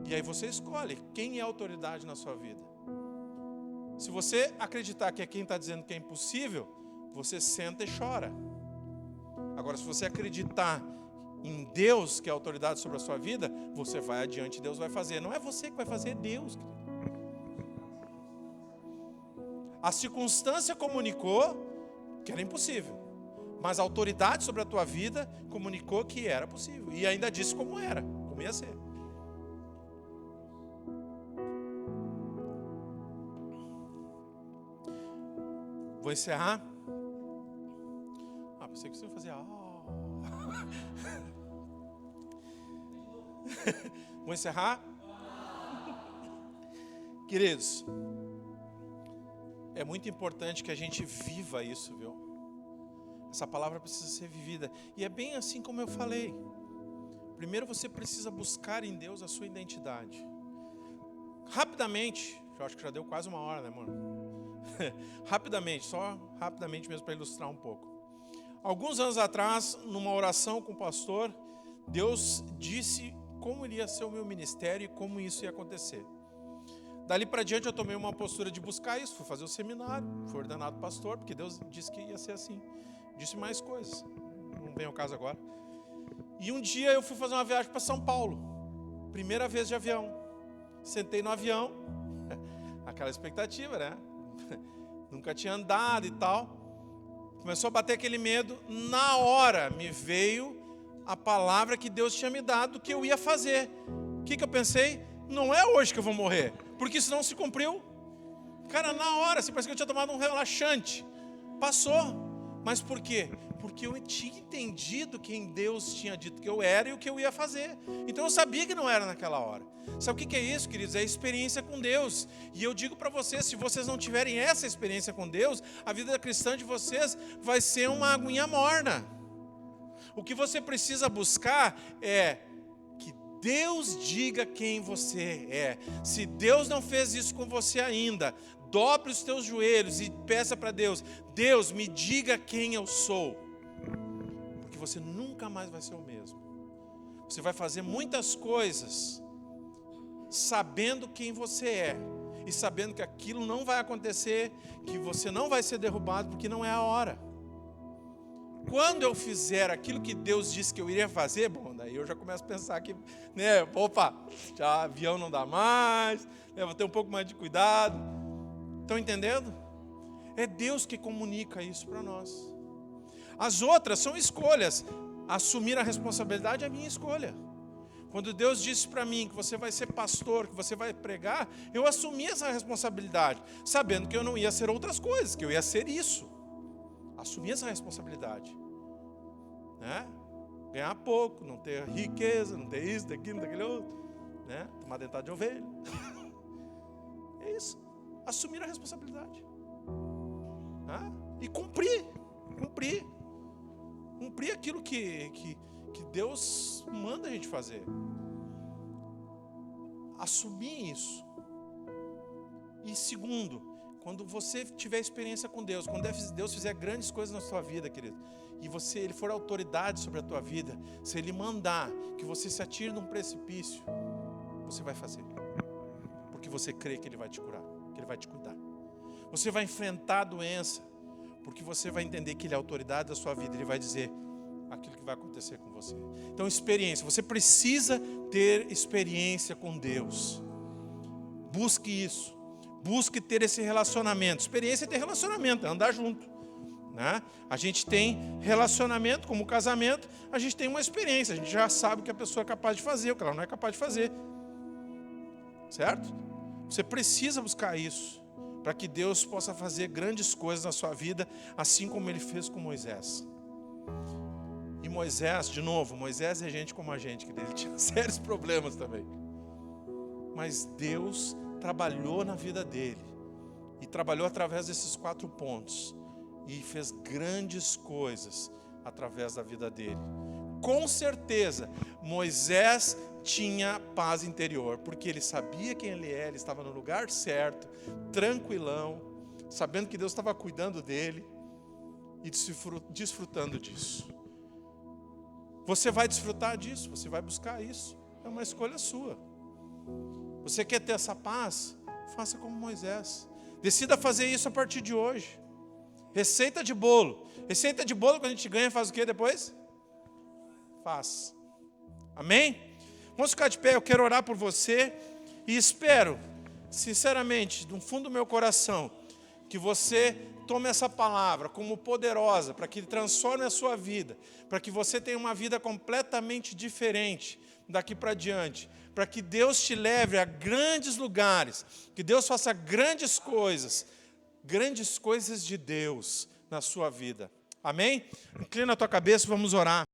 E aí você escolhe quem é a autoridade na sua vida. Se você acreditar que é quem está dizendo que é impossível, você senta e chora. Agora, se você acreditar em Deus, que é a autoridade sobre a sua vida, você vai adiante e Deus vai fazer. Não é você que vai fazer, é Deus. A circunstância comunicou que era impossível, mas a autoridade sobre a tua vida comunicou que era possível. E ainda disse como era, como ia ser. Vou encerrar. Pensei que você ia fazer. Vou encerrar. Queridos, é muito importante que a gente viva isso, viu? Essa palavra precisa ser vivida. E é bem assim como eu falei. Primeiro você precisa buscar em Deus a sua identidade. Rapidamente, eu acho que já deu quase 1 hora, né, mano? Rapidamente, só rapidamente mesmo para ilustrar um pouco. Alguns anos atrás, numa oração com o pastor, Deus disse como iria ser o meu ministério e como isso ia acontecer. Dali para diante eu tomei uma postura de buscar isso, fui fazer o seminário, fui ordenado pastor, porque Deus disse que ia ser assim. Disse mais coisas, não vem ao caso agora. E um dia eu fui fazer uma viagem para São Paulo, primeira vez de avião. Sentei no avião, aquela expectativa, né? Nunca tinha andado e tal. Começou a bater aquele medo. Na hora me veio a palavra que Deus tinha me dado que eu ia fazer. O que eu pensei? Não é hoje que eu vou morrer, porque isso não se cumpriu. Cara, na hora, assim, parece que eu tinha tomado um relaxante. Passou. Mas por quê? Porque eu tinha entendido quem Deus tinha dito que eu era e o que eu ia fazer. Então eu sabia que não era naquela hora. Sabe o que é isso, queridos? É a experiência com Deus. E eu digo para vocês, se vocês não tiverem essa experiência com Deus, a vida cristã de vocês vai ser uma aguinha morna. O que você precisa buscar é que Deus diga quem você é. Se Deus não fez isso com você ainda, dobre os teus joelhos e peça para Deus: Deus, me diga quem eu sou. Porque você nunca mais vai ser o mesmo. Você vai fazer muitas coisas sabendo quem você é e sabendo que aquilo não vai acontecer, que você não vai ser derrubado, porque não é a hora. Quando eu fizer aquilo que Deus disse que eu iria fazer, bom, daí eu já começo a pensar que, né, opa, já avião não dá mais, né, vou ter um pouco mais de cuidado. Estão entendendo? É Deus que comunica isso para nós. As outras são escolhas. Assumir a responsabilidade é a minha escolha. Quando Deus disse para mim que você vai ser pastor, que você vai pregar, eu assumi essa responsabilidade, sabendo que eu não ia ser outras coisas, que eu ia ser isso. Assumir essa responsabilidade, né? Ganhar pouco, não ter riqueza, não ter isso, ter aquilo, não ter aquele outro, né? Tomar dentada de ovelha. É isso. Assumir a responsabilidade, né? E cumprir aquilo que Deus manda a gente fazer. Assumir isso. E segundo, quando você tiver experiência com Deus, quando Deus fizer grandes coisas na sua vida, querido, e Ele for autoridade sobre a tua vida, se Ele mandar que você se atire num precipício, você vai fazer. Porque você crê que Ele vai te curar, que Ele vai te cuidar. Você vai enfrentar a doença, porque você vai entender que Ele é a autoridade da sua vida. Ele vai dizer aquilo que vai acontecer com você. Então, experiência. Você precisa ter experiência com Deus. Busque isso. Busque ter esse relacionamento. Experiência é ter relacionamento, é andar junto, né? A gente tem relacionamento, como casamento, a gente tem uma experiência. A gente já sabe o que a pessoa é capaz de fazer, o que ela não é capaz de fazer. Certo? Você precisa buscar isso, para que Deus possa fazer grandes coisas na sua vida, assim como Ele fez com Moisés. E Moisés, de novo, Moisés é gente como a gente, que ele tinha sérios problemas também. Mas Deus trabalhou na vida dele, e trabalhou através desses 4 pontos, e fez grandes coisas através da vida dele. Com certeza, Moisés tinha paz interior, porque ele sabia quem ele é, ele estava no lugar certo, tranquilão, sabendo que Deus estava cuidando dele e desfrutando disso. Você vai desfrutar disso, você vai buscar isso, é uma escolha sua. Você quer ter essa paz? Faça como Moisés. Decida fazer isso a partir de hoje. Receita de bolo. Receita de bolo, quando a gente ganha, faz o que depois? Faz. Amém? Vamos ficar de pé, eu quero orar por você. E espero, sinceramente, do fundo do meu coração, que você tome essa palavra como poderosa, para que transforme a sua vida, para que você tenha uma vida completamente diferente daqui para diante, para que Deus te leve a grandes lugares, que Deus faça grandes coisas de Deus na sua vida. Amém? Inclina a tua cabeça, vamos orar.